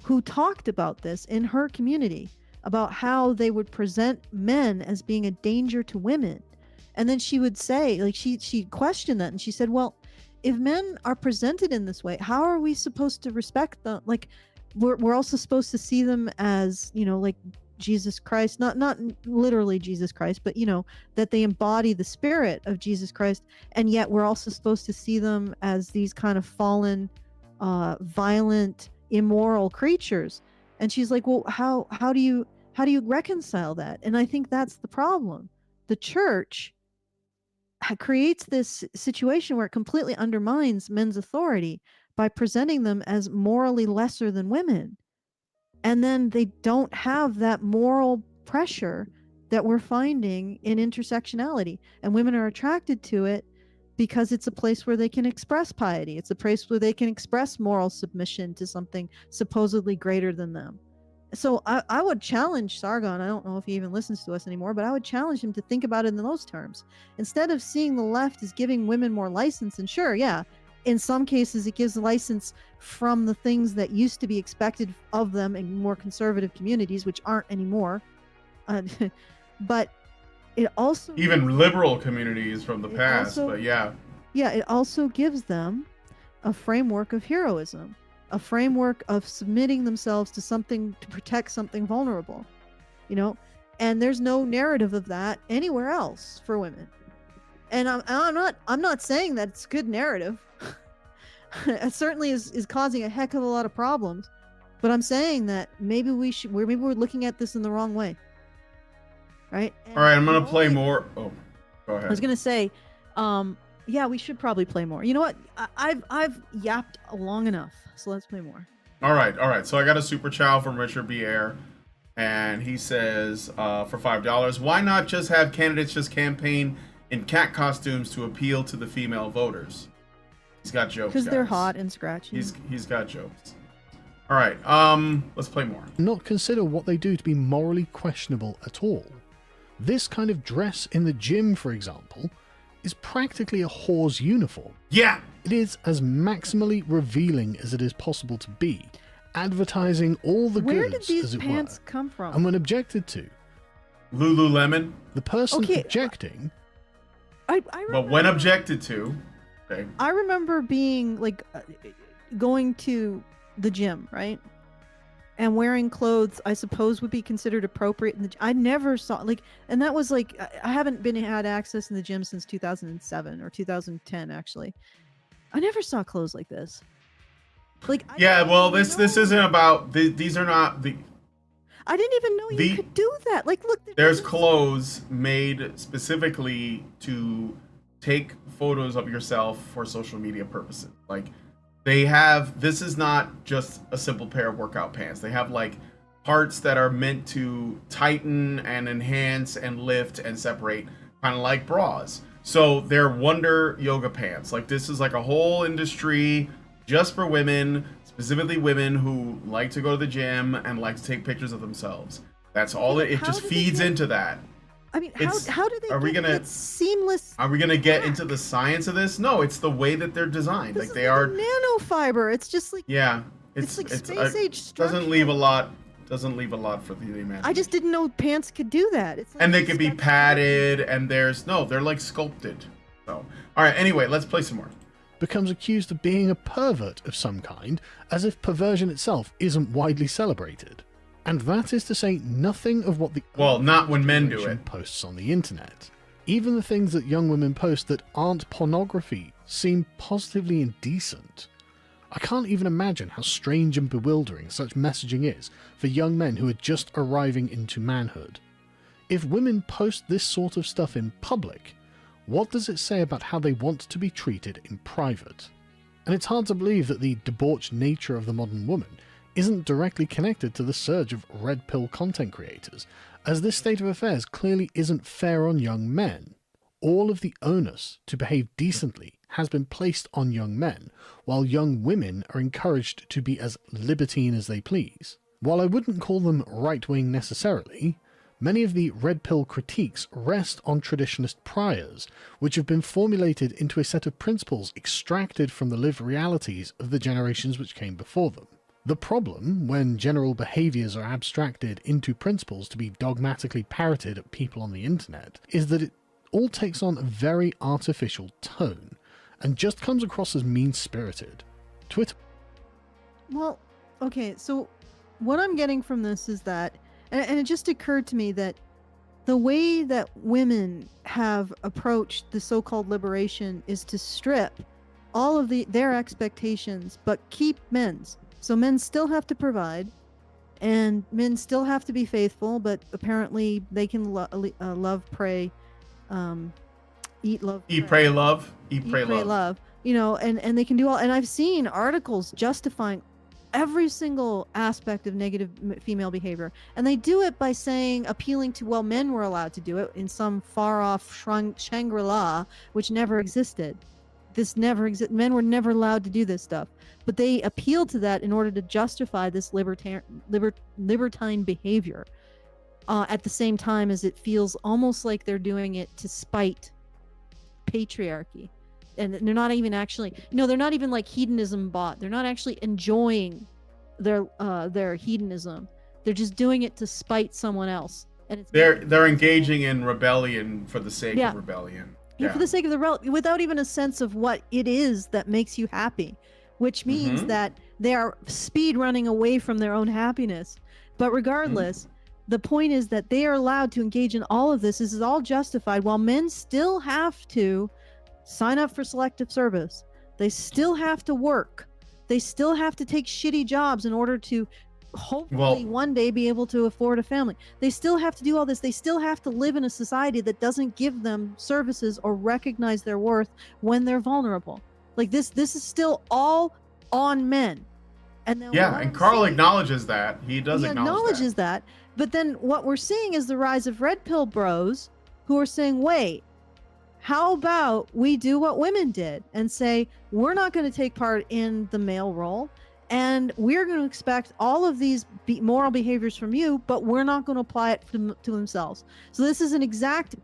who talked about this in her community, about how they would present men as being a danger to women. And then she would say, like, she questioned that, and she said, well, if men are presented in this way, how are we supposed to respect them? Like, we're also supposed to see them as, you know, like Jesus Christ, not literally Jesus Christ, but, you know, that they embody the spirit of Jesus Christ. And yet we're also supposed to see them as these kind of fallen, violent, immoral creatures. And she's like, well, how do you reconcile that? And I think that's the problem. The church creates this situation where it completely undermines men's authority by presenting them as morally lesser than women. And then they don't have that moral pressure that we're finding in intersectionality. And women are attracted to it because it's a place where they can express piety. It's a place where they can express moral submission to something supposedly greater than them. So I would challenge Sargon. I don't know if he even listens to us anymore, but I would challenge him to think about it in those terms. Instead of seeing the left as giving women more license, and sure, yeah, in some cases it gives license from the things that used to be expected of them in more conservative communities, which aren't anymore. But it also... Even liberal communities from the past, but yeah. Yeah, it also gives them a framework of heroism, a framework of submitting themselves to something to protect something vulnerable, you know? And there's no narrative of that anywhere else for women. And I'm not saying that it's a good narrative. It certainly is causing a heck of a lot of problems. But I'm saying that maybe we're looking at this in the wrong way. Right? And all right, I'm gonna play more. Oh, go ahead. I was gonna say, yeah, we should probably play more. You know what? I've yapped long enough, so let's play more. All right. So I got a Super Chow from Richard B. Ayer, and he says for $5, why not just have candidates just campaign in cat costumes to appeal to the female voters? He's got jokes. Because they're hot and scratchy. He's got jokes. All right, let's play more. Not consider what they do to be morally questionable at all. This kind of dress in the gym, for example, is practically a whore's uniform. Yeah! It is as maximally revealing as it is possible to be, advertising all the Where goods, did these as it pants were. come from? And when objected to, Lululemon. the person objecting... I remember, but when objected to... Okay. I remember being, like, going to the gym, right? and wearing clothes I suppose would be considered appropriate in the I never saw like, and that was like I haven't had access in the gym since 2007 or 2010 actually. I never saw clothes like this. Like Yeah, well, this isn't about these are not the. I didn't even know you could do that. Like, look, there's clothes made specifically to take photos of yourself for social media purposes. Like, they have, this is not just a simple pair of workout pants. They have like parts that are meant to tighten and enhance and lift and separate, kind of like bras. So they're Wonder yoga pants. Like, this is like a whole industry just for women, specifically women who like to go to the gym and like to take pictures of themselves. That's all it just feeds into that. I mean, how do they get seamless? Are we gonna get into the science of this? No, it's the way that they're designed. This like is they like are nanofiber. It's just like, yeah, it's like space age structure. Doesn't leave a lot for the imagination. I just didn't know pants could do that. It's like and they could be padded, and they're like sculpted. So, all right. Anyway, let's play some more. Becomes accused of being a pervert of some kind, as if perversion itself isn't widely celebrated. And that is to say nothing of what the not when men do it posts on the internet. Even the things that young women post that aren't pornography seem positively indecent. I can't even imagine how strange and bewildering such messaging is for young men who are just arriving into manhood. If women post this sort of stuff in public, what does it say about how they want to be treated in private? And it's hard to believe that the debauched nature of the modern woman isn't directly connected to the surge of red pill content creators, as this state of affairs clearly isn't fair on young men. All of the onus to behave decently has been placed on young men, while young women are encouraged to be as libertine as they please. While I wouldn't call them right-wing necessarily, many of the red pill critiques rest on traditionalist priors, which have been formulated into a set of principles extracted from the lived realities of the generations which came before them. The problem, when general behaviours are abstracted into principles to be dogmatically parroted at people on the internet, is that it all takes on a very artificial tone, and just comes across as mean-spirited. Twitter... Well, okay, so what I'm getting from this is that, and it just occurred to me that the way that women have approached the so-called liberation is to strip all of their expectations, but keep men's. So men still have to provide, and men still have to be faithful, but apparently they can love, pray, eat, love, eat, pray, love, eat, pray, love. You know, and they can do all. And I've seen articles justifying every single aspect of negative female behavior, and they do it by appealing to, well, men were allowed to do it in some far off Shangri-La, which never existed. This never existed. Men were never allowed to do this stuff, but they appeal to that in order to justify this libertine behavior. At the same time as it feels almost like they're doing it to spite patriarchy. And they're not even actually, they're not even like hedonism bought. They're not actually enjoying their hedonism. They're just doing it to spite someone else. And they're engaging in rebellion for the sake of rebellion. Yeah, for the sake of the without even a sense of what it is that makes you happy, which means that they are speed running away from their own happiness. But regardless, the point is that they are allowed to engage in all of this. This is all justified, while men still have to sign up for selective service. They still have to work. They still have to take shitty jobs in order to hopefully one day be able to afford a family. They still have to do all this. They still have to live in a society that doesn't give them services or recognize their worth when they're vulnerable. Like this is still all on men. And then and Carl acknowledges that. He acknowledges that. But then what we're seeing is the rise of red pill bros who are saying, wait, how about we do what women did and say, we're not going to take part in the male role, and we're going to expect all of these moral behaviors from you, but we're not going to apply it to themselves. So this is an exact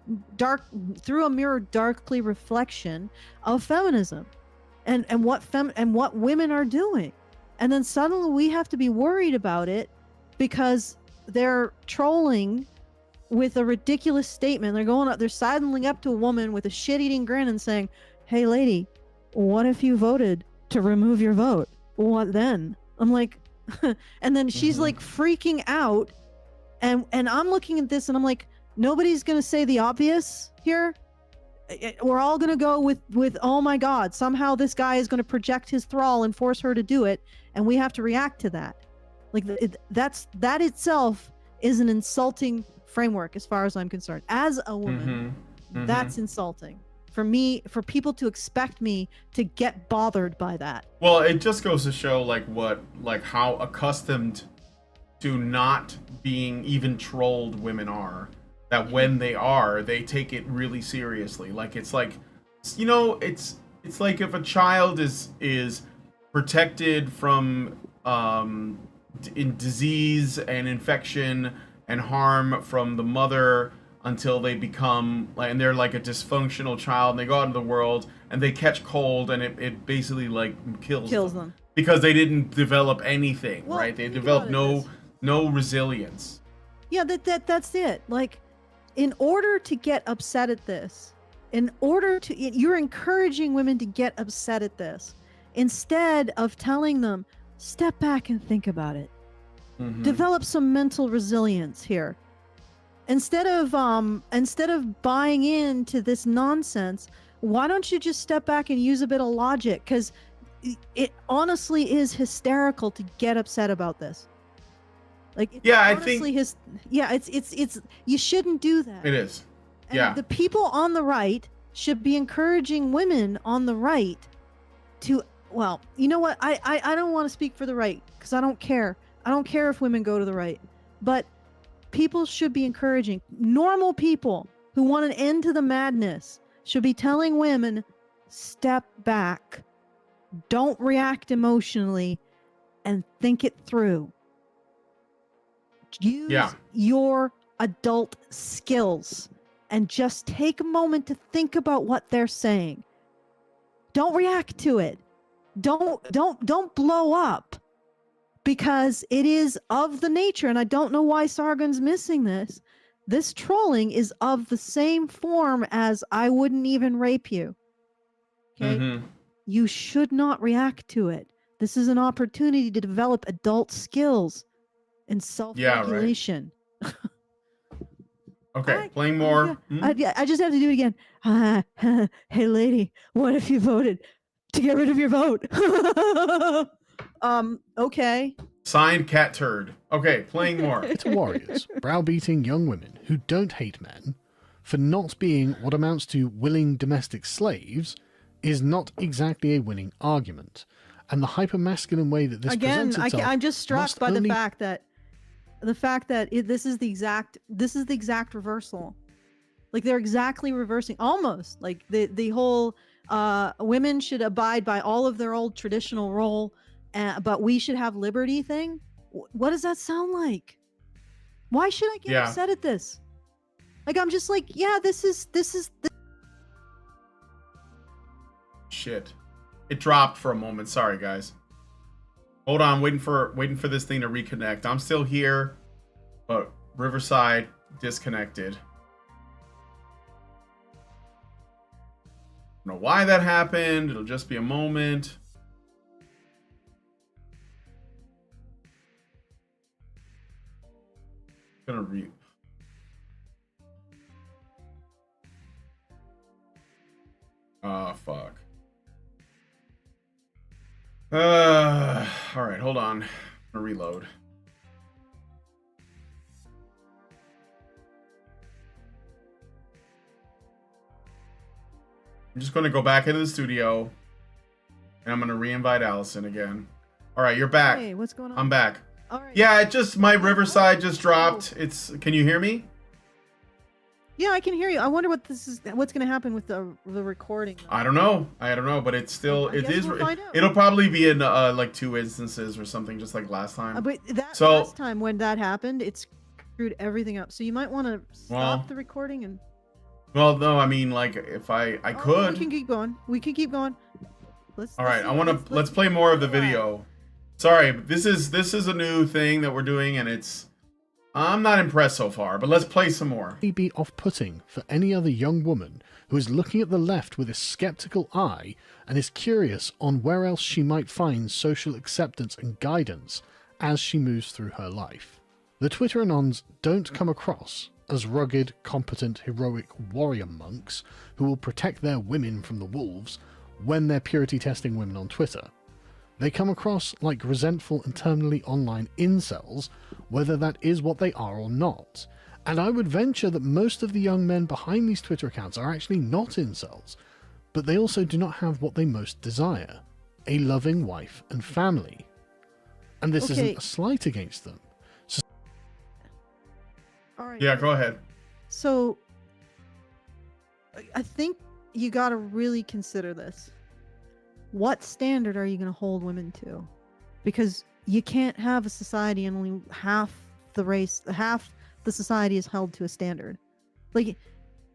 through a mirror darkly reflection of feminism and what women are doing. And then suddenly we have to be worried about it because they're trolling with a ridiculous statement. They're sidling up to a woman with a shit-eating grin and saying, hey lady, what if you voted to remove your vote? What then? I'm like, And then she's like freaking out, and I'm looking at this and I'm like, nobody's gonna say the obvious here. We're all gonna go with oh my god, somehow this guy is gonna project his thrall and force her to do it, and we have to react to that. Like that itself is an insulting framework as far as I'm concerned. As a woman, that's insulting. For me, for people to expect me to get bothered by that. Well, it just goes to show how accustomed to not being even trolled women are. That when they are, they take it really seriously. It's like if a child is protected from in disease and infection and harm from the mother until they become and they're like a dysfunctional child, and they go out into the world and they catch cold, and it basically kills them because they didn't develop anything, right? They developed no resilience. Yeah, that's it. Like, in order to get upset at this, you're encouraging women to get upset at this instead of telling them, step back and think about it. Develop some mental resilience here. Instead of buying into this nonsense, why don't you just step back and use a bit of logic? Because it honestly is hysterical to get upset about this. Like, it's you shouldn't do that. It is. And the people on the right should be encouraging women on the right to, well, you know what? I don't want to speak for the right because I don't care. I don't care if women go to the right, but people should be encouraging, normal people who want an end to the madness should be telling women, step back, don't react emotionally, and think it through. Use your adult skills and just take a moment to think about what they're saying. Don't react to it. Don't blow up, because it is of the nature, and I don't know why Sargon's missing this. This trolling is of the same form as I wouldn't even rape you. Okay? You should not react to it. This is an opportunity to develop adult skills and self-regulation. Yeah, right. Okay, playing more. I just have to do it again. Hey, lady, what if you voted to get rid of your vote? Okay. Signed, Cat Turd. Okay, playing more. To warriors, browbeating young women who don't hate men for not being what amounts to willing domestic slaves is not exactly a winning argument. And the hyper-masculine way that this presents itself, I'm just struck by the fact that this is the exact reversal. Like, they're exactly reversing, almost like the whole women should abide by all of their old traditional role, but we should have liberty thing. What does that sound like? Why should I get upset at this? Like, I'm just like, this is shit. It dropped for a moment. Sorry, guys. Hold on, waiting for this thing to reconnect. I'm still here, but Riverside disconnected. I don't know why that happened. It'll just be a moment. Gonna fuck. All right, hold on. I'm gonna reload. I'm just gonna go back into the studio, and I'm gonna re-invite Allison again. All right, you're back. Hey, what's going on? I'm back. All right. Yeah, it just my Riverside just dropped. Can you hear me? Yeah, I can hear you. I wonder what's going to happen with the recording. I don't know, but it's still We'll find out. It'll probably be in like 2 instances or something, just like last time. But last time when that happened, it screwed everything up. So you might want to stop the recording and. Well, no, I mean, like, if I could. We can keep going. All right, let's play more of the video. Sorry, this is a new thing that we're doing, and I'm not impressed so far, but let's play some more. It'd be off-putting for any other young woman who is looking at the left with a skeptical eye and is curious on where else she might find social acceptance and guidance as she moves through her life. The Twitter Anons don't come across as rugged, competent, heroic warrior monks who will protect their women from the wolves when they're purity testing women on Twitter. They come across like resentful and terminally online incels, whether that is what they are or not. And I would venture that most of the young men behind these Twitter accounts are actually not incels, but they also do not have what they most desire: a loving wife and family. And this isn't a slight against them. All right. Yeah, go ahead. So I think you got to really consider this. What standard are you going to hold women to? Because you can't have a society and only half the society is held to a standard. Like,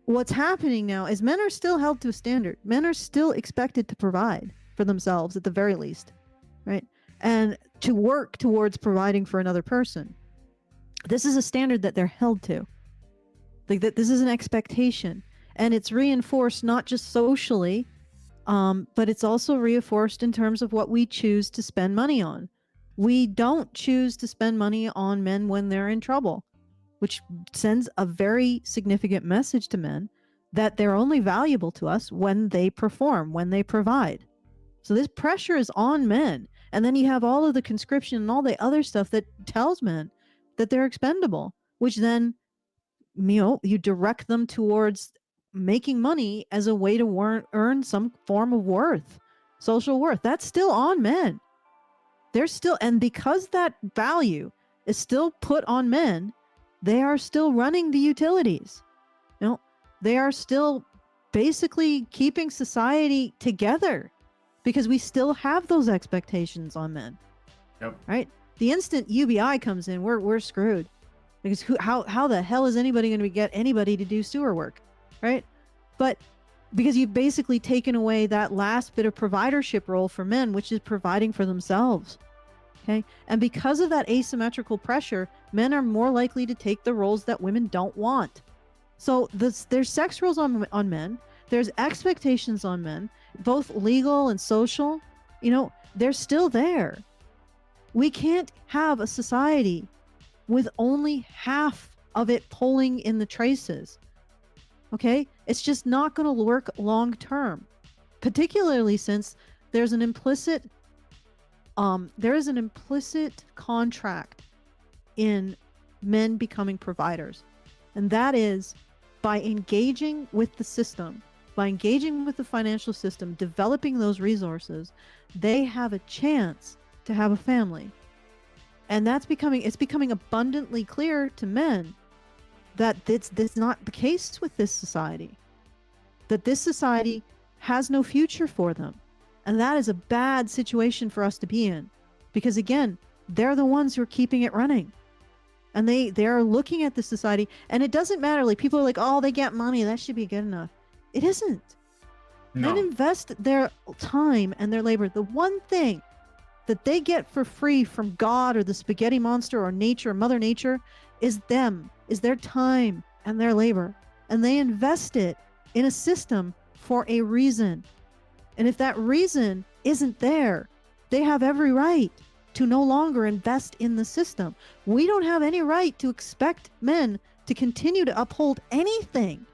what's happening now is men are still held to a standard. Men are still expected to provide for themselves at the very least, right? And to work towards providing for another person. This is a standard that they're held to. Like, that this is an expectation, and it's reinforced not just socially, but it's also reinforced in terms of what we choose to spend money on. We don't choose to spend money on men when they're in trouble, which sends a very significant message to men that they're only valuable to us when they perform, when they provide. So this pressure is on men. And then you have all of the conscription and all the other stuff that tells men that they're expendable, which then, you direct them towards making money as a way to earn some form of worth, social worth. That's still on men. They're still, and because that value is still put on men, they are still running the utilities. They are still basically keeping society together because we still have those expectations on men. Yep. Right? The instant UBI comes in, we're screwed. Because how the hell is anybody going to get anybody to do sewer work, right? But because you've basically taken away that last bit of providership role for men, which is providing for themselves, okay? And because of that asymmetrical pressure, men are more likely to take the roles that women don't want. So there's sex roles on men, there's expectations on men, both legal and social, they're still there. We can't have a society with only half of it pulling in the traces. Okay? It's just not going to work long term, particularly since there's an implicit contract in men becoming providers. And that is by engaging with the system, by engaging with the financial system, developing those resources, they have a chance to have a family. And it's becoming abundantly clear to men that that's not the case with this society. That this society has no future for them. And that is a bad situation for us to be in. Because again, they're the ones who are keeping it running. And they are looking at the society, and it doesn't matter. Like, people are like, oh, they get money, that should be good enough. It isn't. No. Men invest their time and their labor. The one thing that they get for free from God or the spaghetti monster or nature or Mother Nature is their time and their labor. And they invest it in a system for a reason. And if that reason isn't there, they have every right to no longer invest in the system. We don't have any right to expect men to continue to uphold anything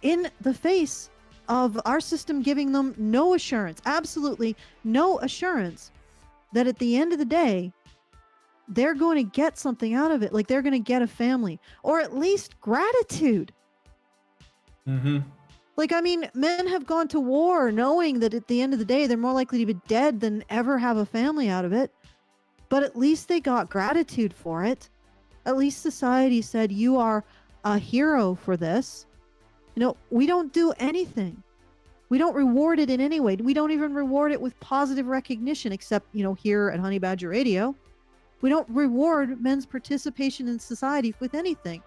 in the face of our system giving them no assurance, absolutely no assurance, that at the end of the day, they're going to get something out of it. Like, they're going to get a family, or at least gratitude. Mm-hmm. Like, I mean, men have gone to war knowing that at the end of the day, they're more likely to be dead than ever have a family out of it. But at least they got gratitude for it. At least society said, you are a hero for this. We don't do anything. We don't reward it in any way. We don't even reward it with positive recognition, except, here at Honey Badger Radio. We don't reward men's participation in society with anything.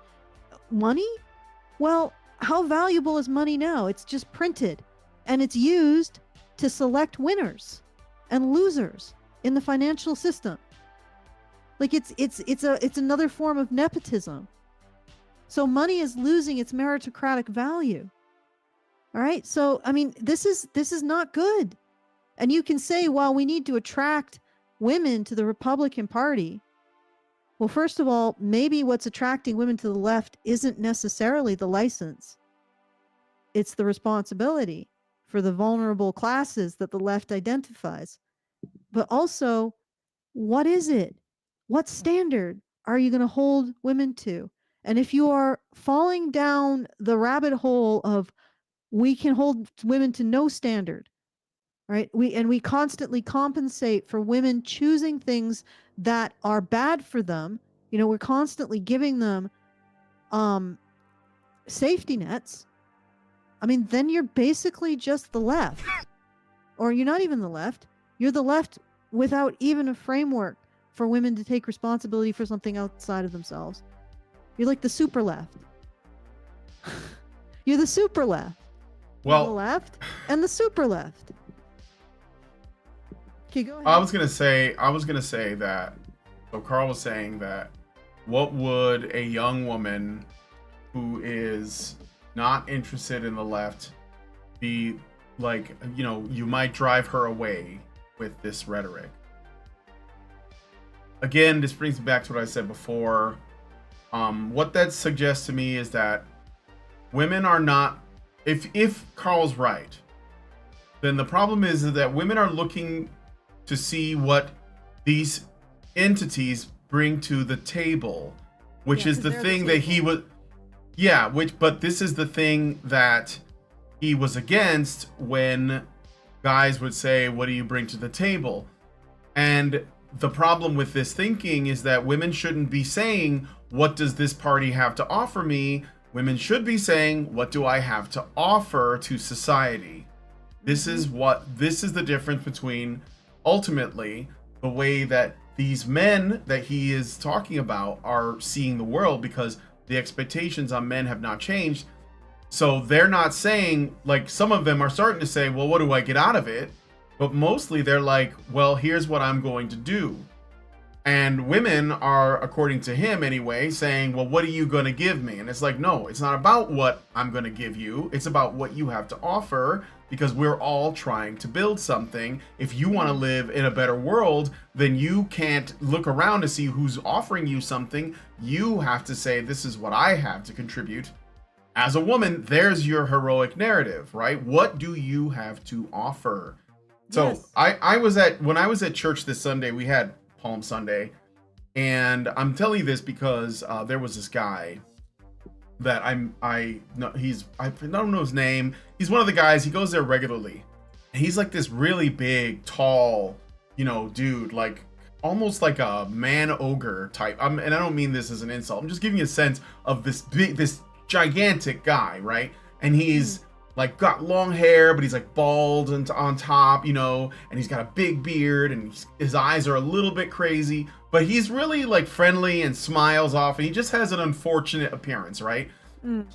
Money? Well, how valuable is money now? It's just printed, and it's used to select winners and losers in the financial system. Like, it's another form of nepotism. So money is losing its meritocratic value. All right. So, I mean, this is not good. And you can say, well, we need to attract women to the Republican Party. Well, first of all, maybe what's attracting women to the left isn't necessarily the license. It's the responsibility for the vulnerable classes that the left identifies. But also, what is it? What standard are you going to hold women to? And if you are falling down the rabbit hole of we can hold women to no standard, right? We constantly compensate for women choosing things that are bad for them. You know, we're constantly giving them safety nets. I mean, then you're basically just the left. Or you're not even the left. You're the left without even a framework for women to take responsibility for something outside of themselves. You're like the super left. You're the super left. Well, the left and the super left. Okay, go ahead. I was gonna say that. So Carl was saying that. What would a young woman who is not interested in the left be like? You know, you might drive her away with this rhetoric. Again, this brings me back to what I said before. What that suggests to me is that women are not. If Carl's right, then the problem is that women are looking to see what these entities bring to the table, which is the thing that he was. Yeah, but this is the thing that he was against when guys would say, "What do you bring to the table?" And the problem with this thinking is that women shouldn't be saying, "What does this party have to offer me?" Women should be saying, "What do I have to offer to society?" This is the difference between ultimately the way that these men that he is talking about are seeing the world, because the expectations on men have not changed. So they're not saying, like, some of them are starting to say, "Well, what do I get out of it?" But mostly they're like, "Well, here's what I'm going to do." And women are, according to him anyway, saying, "Well, what are you going to give me?" And it's like, no, it's not about what I'm going to give you. It's about what you have to offer, because we're all trying to build something. If you want to live in a better world, then you can't look around to see who's offering you something. You have to say, "This is what I have to contribute." As a woman, there's your heroic narrative, right? What do you have to offer? So Yes. when I was at church this Sunday, we had Palm Sunday, and I'm telling you this because there was this guy that I don't know his name. He's one of the guys. He goes there regularly, and he's like this really big, tall, dude, like almost like a man ogre type. And I don't mean this as an insult. I'm just giving you a sense of this gigantic guy, right? And he's like got long hair, but he's like bald and on top, and he's got a big beard, and his eyes are a little bit crazy, but he's really like friendly and smiles often. He just has an unfortunate appearance, right? And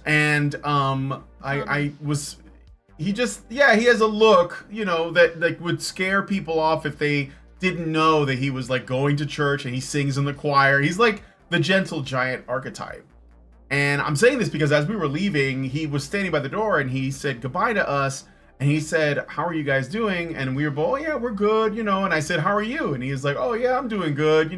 he has a look, that like would scare people off if they didn't know that he was like going to church and he sings in the choir. He's like the gentle giant archetype. And I'm saying this because as we were leaving, he was standing by the door and he said goodbye to us. And he said, "How are you guys doing?" And we were both, "Oh, yeah, we're good, And I said, "How are you?" And he was like, "Oh, yeah, I'm doing good,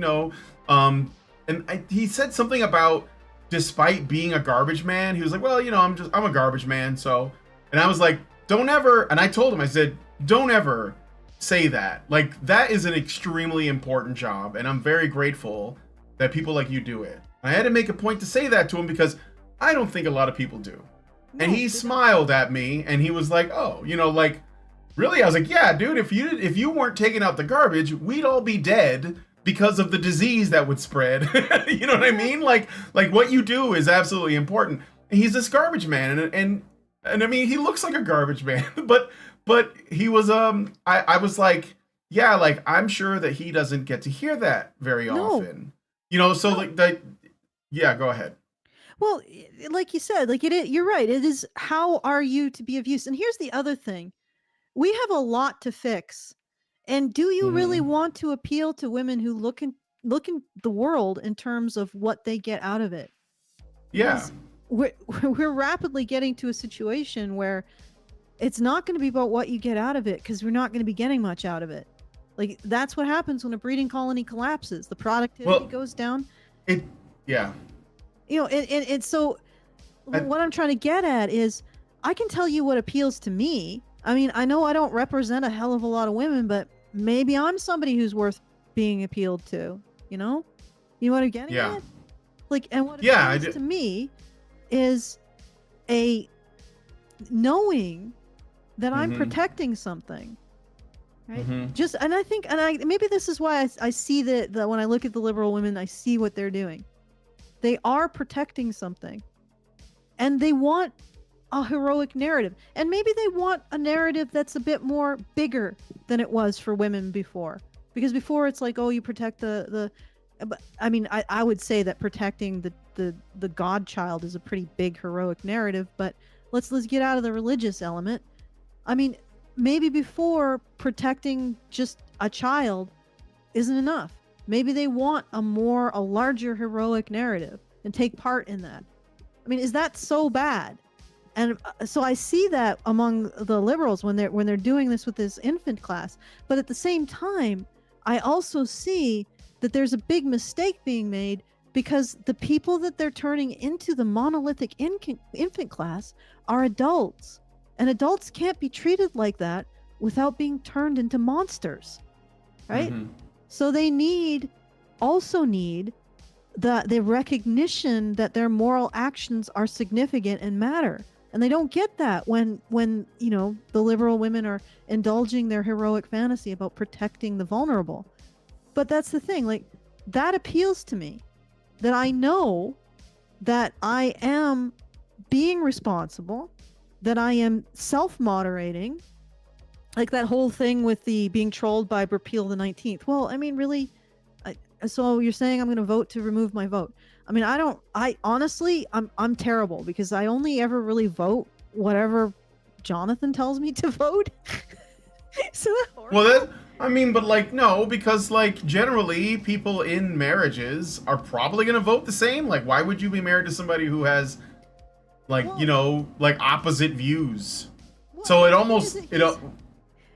he said something about, despite being a garbage man, he was like, "Well, I'm a garbage man." So, and I was like, "Don't ever," and I told him, I said, "Don't ever say that. Like, that is an extremely important job. And I'm very grateful that people like you do it." I had to make a point to say that to him because I don't think a lot of people do. No, and he smiled at me and he was like, "Oh, like, really?" I was like, "Yeah, dude, if you weren't taking out the garbage, we'd all be dead because of the disease that would spread." You know what I mean? Like what you do is absolutely important. And he's this garbage man, and I mean, he looks like a garbage man, but he was I was like, yeah, like, I'm sure that he doesn't get to hear that very often. So like that. Yeah, go ahead. Well, like you said, like you're right. It is, how are you to be of use? And here's the other thing. We have a lot to fix. And do you really want to appeal to women who look in the world in terms of what they get out of it? Yeah. We're rapidly getting to a situation where it's not going to be about what you get out of it, because we're not going to be getting much out of it. Like that's what happens when a breeding colony collapses. The productivity goes down. Yeah. And so what I'm trying to get at is I can tell you what appeals to me. I mean, I know I don't represent a hell of a lot of women, but maybe I'm somebody who's worth being appealed to, You know what I'm getting at? Like, and what appeals to me is a knowing that I'm protecting something. Right? Mm-hmm. Maybe this is why I see that when I look at the liberal women, I see what they're doing. They are protecting something, and they want a heroic narrative, and maybe they want a narrative that's a bit more bigger than it was for women before, because before it's like, oh, you protect the but I mean, I would say that protecting the godchild is a pretty big heroic narrative, but let's get out of the religious element. I mean, maybe before protecting just a child isn't enough. Maybe they want a larger heroic narrative and take part in that. I mean, is that so bad? And so I see that among the liberals when they're doing this with this infant class. But at the same time, I also see that there's a big mistake being made, because the people that they're turning into the monolithic infant class are adults. And adults can't be treated like that without being turned into monsters, right? Mm-hmm. So they also need the recognition that their moral actions are significant and matter. And they don't get that when the liberal women are indulging their heroic fantasy about protecting the vulnerable. But that's the thing, like, that appeals to me, that I know that I am being responsible, that I am self-moderating, like that whole thing with the being trolled by Repeal the 19th. Well, I mean, really, so you're saying I'm going to vote to remove my vote? I mean, honestly, I'm terrible, because I only ever really vote whatever Jonathan tells me to vote. So well, but like, no, because like generally people in marriages are probably going to vote the same. Like, why would you be married to somebody who has like, like opposite views? Well, so it almost,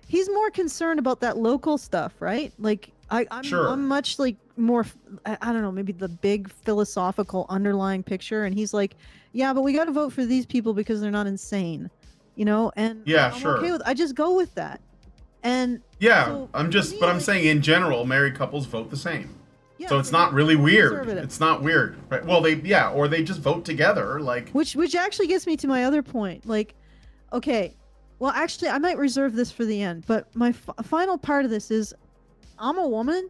he's more concerned about that local stuff, right? Like I'm much like more, I don't know, maybe the big philosophical underlying picture. And he's like, yeah, but we got to vote for these people because they're not insane, and yeah, I'm sure. okay I just go with that. And yeah, so I'm saying in general, married couples vote the same. Yeah, so it's not really weird. It's not weird, right? Well, or they just vote together, like. Which actually gets me to my other point. Like, okay, well, actually, I might reserve this for the end. But my final part of this is, I'm a woman.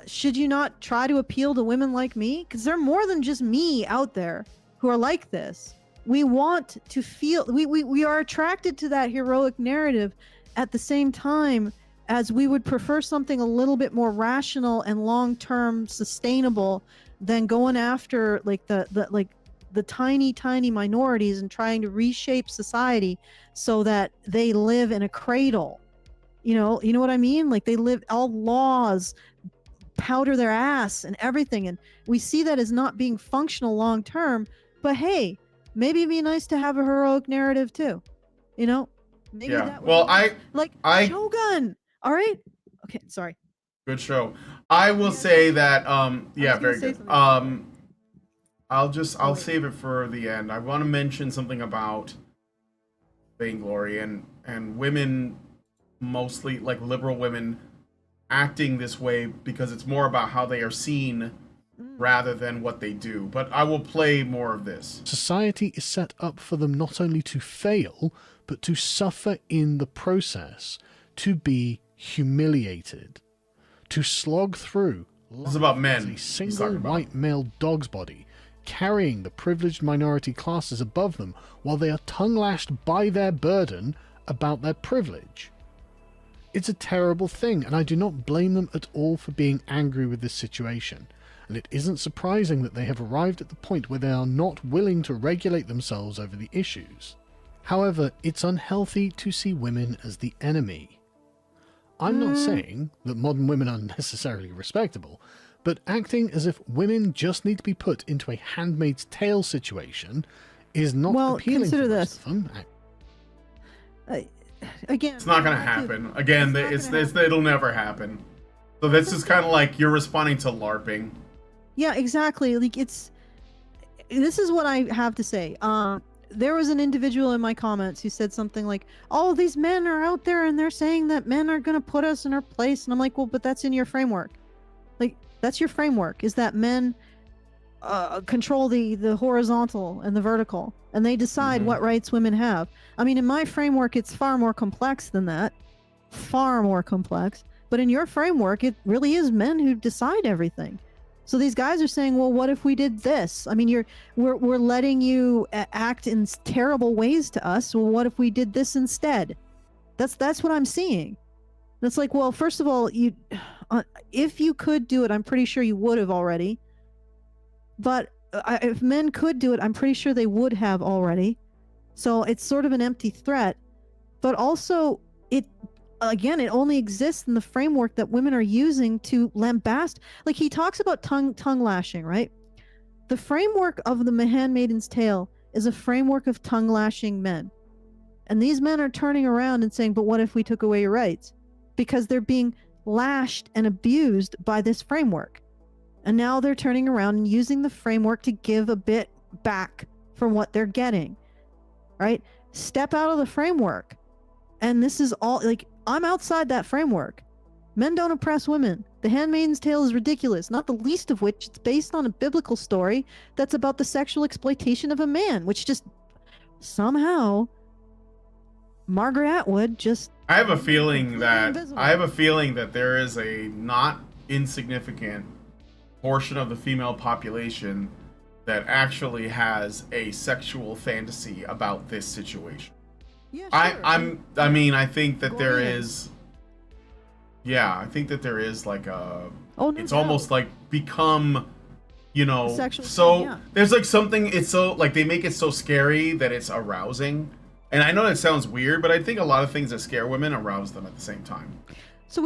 Should you not try to appeal to women like me? Because there are more than just me out there who are like this. We want to feel. We are attracted to that heroic narrative. At the same time as we would prefer something a little bit more rational and long-term sustainable than going after like the tiny minorities and trying to reshape society so that they live in a cradle. You know what I mean? Like, they live, all laws powder their ass and everything, and we see that as not being functional long term. But hey, maybe it'd be nice to have a heroic narrative too. Maybe that would Shogun. All right. Okay. Sorry. Good show. I will say that. Very good. I'll save it for the end. I want to mention something about vainglory and women, mostly like liberal women, acting this way because it's more about how they are seen rather than what they do. But I will play more of this. Society is set up for them not only to fail, but to suffer in the process, to be humiliated, to slog through this is about men. A single white male dog's body, carrying the privileged minority classes above them while they are tongue-lashed by their burden about their privilege. It's a terrible thing, and I do not blame them at all for being angry with this situation. And it isn't surprising that they have arrived at the point where they are not willing to regulate themselves over the issues. However, it's unhealthy to see women as the enemy. I'm not saying that modern women are necessarily respectable, but acting as if women just need to be put into a Handmaid's Tale situation is not appealing to most of them. again, It's not gonna back to- happen. Again, it'll never happen. So this is kind of like you're responding to LARPing. Yeah, exactly. Like this is what I have to say. There was an individual in my comments who said something like, "Oh, these men are out there and they're saying that men are going to put us in our place." And I'm like, "Well, but that's in your framework. Like, that's your framework, is that men control the horizontal and the vertical, and they decide what rights women have. I mean, in my framework, it's far more complex than that. Far more complex. But in your framework, it really is men who decide everything. So these guys are saying, well, what if we did this? I mean, we're letting you act in terrible ways to us. Well, what if we did this instead? That's what I'm seeing. That's like, well, first of all, if you could do it, I'm pretty sure you would have already. But if men could do it, I'm pretty sure they would have already. So it's sort of an empty threat. But also, it only exists in the framework that women are using to lambast. Like, he talks about tongue lashing, right? The framework of the Handmaid's Tale is a framework of tongue lashing men. And these men are turning around and saying, but what if we took away your rights? Because they're being lashed and abused by this framework. And now they're turning around and using the framework to give a bit back from what they're getting, right? Step out of the framework. And this is all, like, I'm outside that framework. Men don't oppress women. The Handmaid's Tale is ridiculous, not the least of which it's based on a biblical story that's about the sexual exploitation of a man, which just somehow Margaret Atwood just... I have a feeling that there is a not insignificant portion of the female population that actually has a sexual fantasy about this situation. Yeah, sure. I think that there is. Yeah, I think that there is like a. Oh, no it's doubt. almost like become, Sexual so thing, yeah. there's like something. It's so like they make it so scary that it's arousing, and I know that sounds weird, but I think a lot of things that scare women arouse them at the same time. So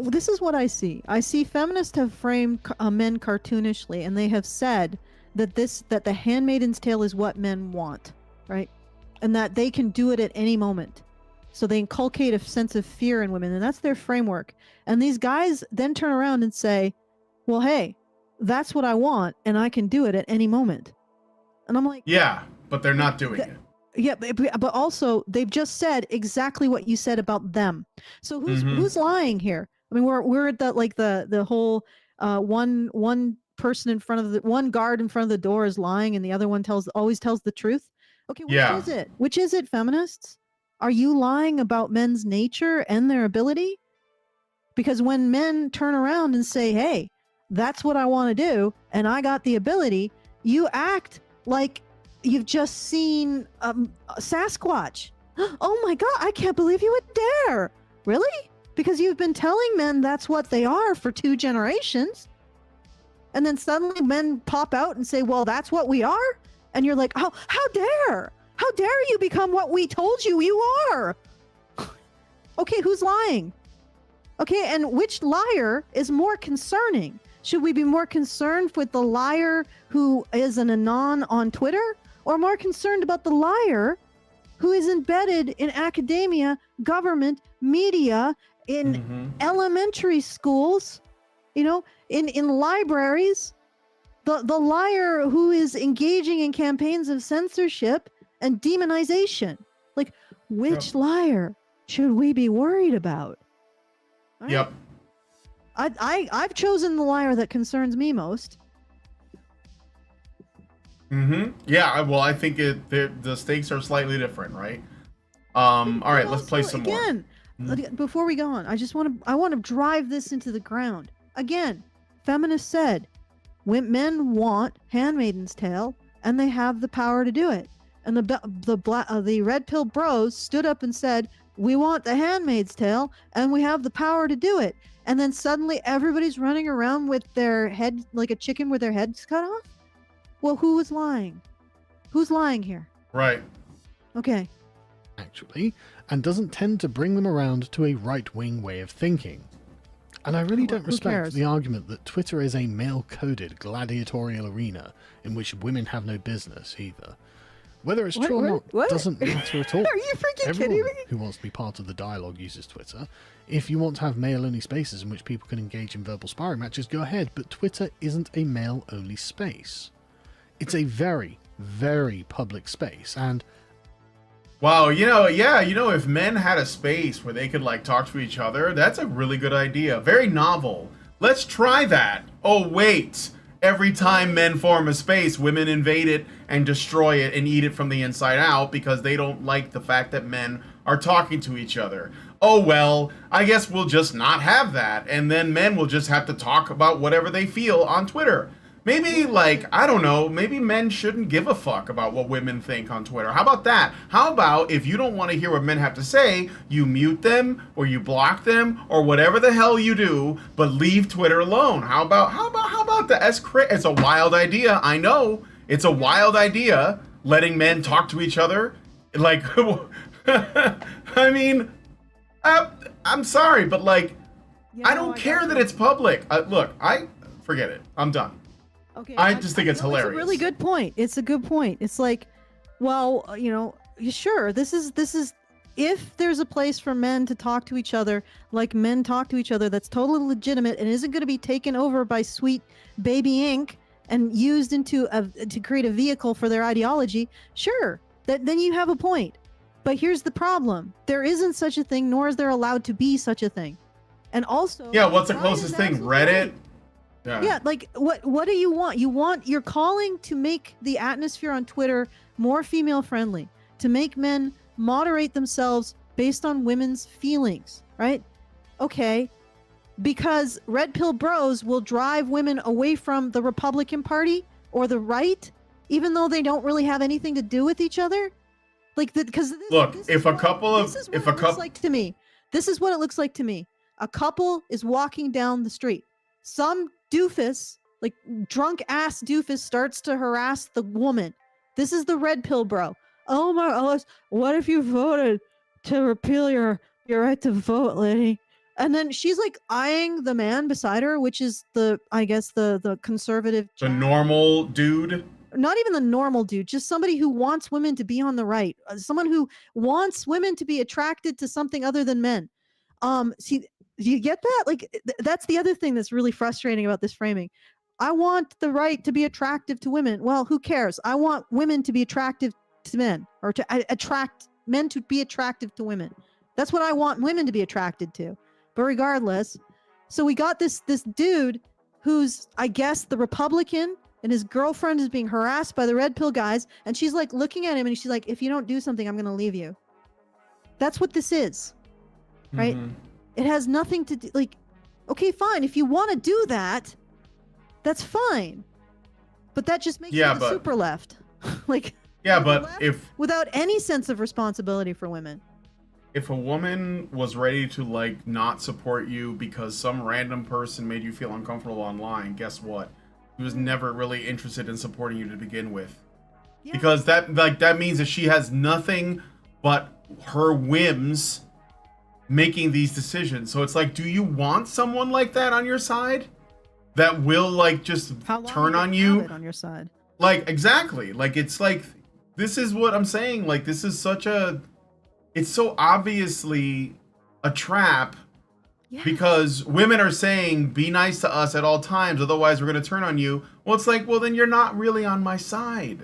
this is what I see. I see feminists have framed men cartoonishly, and they have said that the Handmaid's Tale is what men want, right? And that they can do it at any moment. So they inculcate a sense of fear in women, and that's their framework. And these guys then turn around and say, well, hey, that's what I want, and I can do it at any moment. And I'm like... Yeah, but they're not doing it. Yeah, but also they've just said exactly what you said about them. So who's lying here? I mean, we're at the whole one person in front of one guard in front of the door is lying, and the other one always tells the truth. Okay, which is it? Which is it, feminists? Are you lying about men's nature and their ability? Because when men turn around and say, hey, that's what I want to do, and I got the ability, you act like you've just seen Sasquatch. Oh my God, I can't believe you would dare. Really? Because you've been telling men that's what they are for 2 generations. And then suddenly men pop out and say, well, that's what we are. And you're like, oh, how dare? How dare you become what we told you you are? Okay, who's lying? Okay, and which liar is more concerning? Should we be more concerned with the liar who is an anon on Twitter, or more concerned about the liar who is embedded in academia, government, media, in elementary schools, in libraries? The liar who is engaging in campaigns of censorship and demonization. Like, which liar should we be worried about? Right? Yep. I've chosen the liar that concerns me most. Yeah, well, I think the stakes are slightly different, right? All right, let's play some more. Before we go on, I want to drive this into the ground. Again, feminists said, when men want Handmaid's Tale, and they have the power to do it. And the Red Pill Bros stood up and said, we want the Handmaid's Tale, and we have the power to do it. And then suddenly everybody's running around with their head like a chicken with their heads cut off? Well, who is lying? Who's lying here? Right. Okay. Actually, and doesn't tend to bring them around to a right-wing way of thinking. And I really don't respect the argument that Twitter is a male-coded gladiatorial arena in which women have no business either. Whether it's true or not What? doesn't matter at all. Are you freaking Everyone kidding me? who wants to be part of the dialogue uses Twitter. If you want to have male-only spaces in which people can engage in verbal sparring matches, go ahead, but Twitter isn't a male-only space. It's a very, very public space, and Wow, if men had a space where they could like talk to each other, that's a really good idea. Very novel. Let's try that. Oh wait, every time men form a space, women invade it and destroy it and eat it from the inside out because they don't like the fact that men are talking to each other. Oh well, I guess we'll just not have that, and then men will just have to talk about whatever they feel on Twitter. Maybe, like, I don't know, maybe men shouldn't give a fuck about what women think on Twitter. How about that? How about if you don't want to hear what men have to say, you mute them, or you block them, or whatever the hell you do, but leave Twitter alone? How about that? It's a wild idea, I know. It's a wild idea, letting men talk to each other. Like, I mean, I'm sorry, but, like, I don't care that it's public. Look, forget it. I'm done. Okay, I just think it's hilarious. It's a really good point. It's a good point. It's like, well, sure, this is if there's a place for men to talk to each other like men talk to each other, that's totally legitimate and isn't going to be taken over by sweet baby ink and used to create a vehicle for their ideology. Sure, then you have a point. But here's the problem: there isn't such a thing, nor is there allowed to be such a thing. And also, yeah, what's the closest thing? Reddit. Yeah, like what do you want? You're calling to make the atmosphere on Twitter more female friendly, to make men moderate themselves based on women's feelings, right? Okay. Because red pill bros will drive women away from the Republican Party or the right, even though they don't really have anything to do with each other. Like, because look, if a couple like to me, this is what it looks like to me. A couple is walking down the street. Some doofus, like drunk ass doofus, starts to harass the woman. This is the red pill bro. Oh my gosh, what if you voted to repeal your right to vote, lady? And then she's like eyeing the man beside her, which is the conservative, the normal dude. Not even the normal dude, just somebody who wants women to be on the right, someone who wants women to be attracted to something other than men. See, do you get that? Like, that's the other thing that's really frustrating about this framing. I want the right to be attractive to women. Well, who cares? I want women to be attractive to men, or to attract men to be attractive to women. That's what I want women to be attracted to. But regardless, so we got this dude who's, I guess, the Republican, and his girlfriend is being harassed by the red pill guys, and she's like looking at him and she's like, if you don't do something, I'm going to leave you. That's what this is, right? Mm-hmm. It has nothing to do, like, okay, fine. If you want to do that, that's fine. But that just makes you the super left. Like, yeah, but if without any sense of responsibility for women. If a woman was ready to like not support you because some random person made you feel uncomfortable online, guess what? She was never really interested in supporting you to begin with. Yeah. Because that means that she has nothing but her whims making these decisions. So it's like, do you want someone like that on your side that will like just turn on you? On your side. Like, exactly. Like, it's like, this is what I'm saying. Like, this is it's so obviously a trap. Yes. Because women are saying, be nice to us at all times, otherwise we're going to turn on you. Well, it's like, well, then you're not really on my side.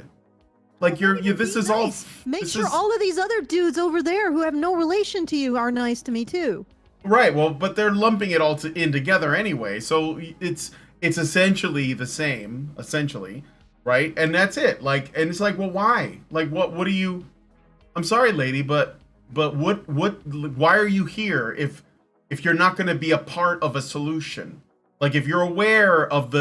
Like, this is nice. All... Make sure all of these other dudes over there who have no relation to you are nice to me, too. Right, well, but they're lumping it all in together anyway, so it's essentially the same, right? And that's it. Like, and it's like, well, why? Like, what do you... I'm sorry, lady, but why are you here if you're not going to be a part of a solution? Like, if you're aware of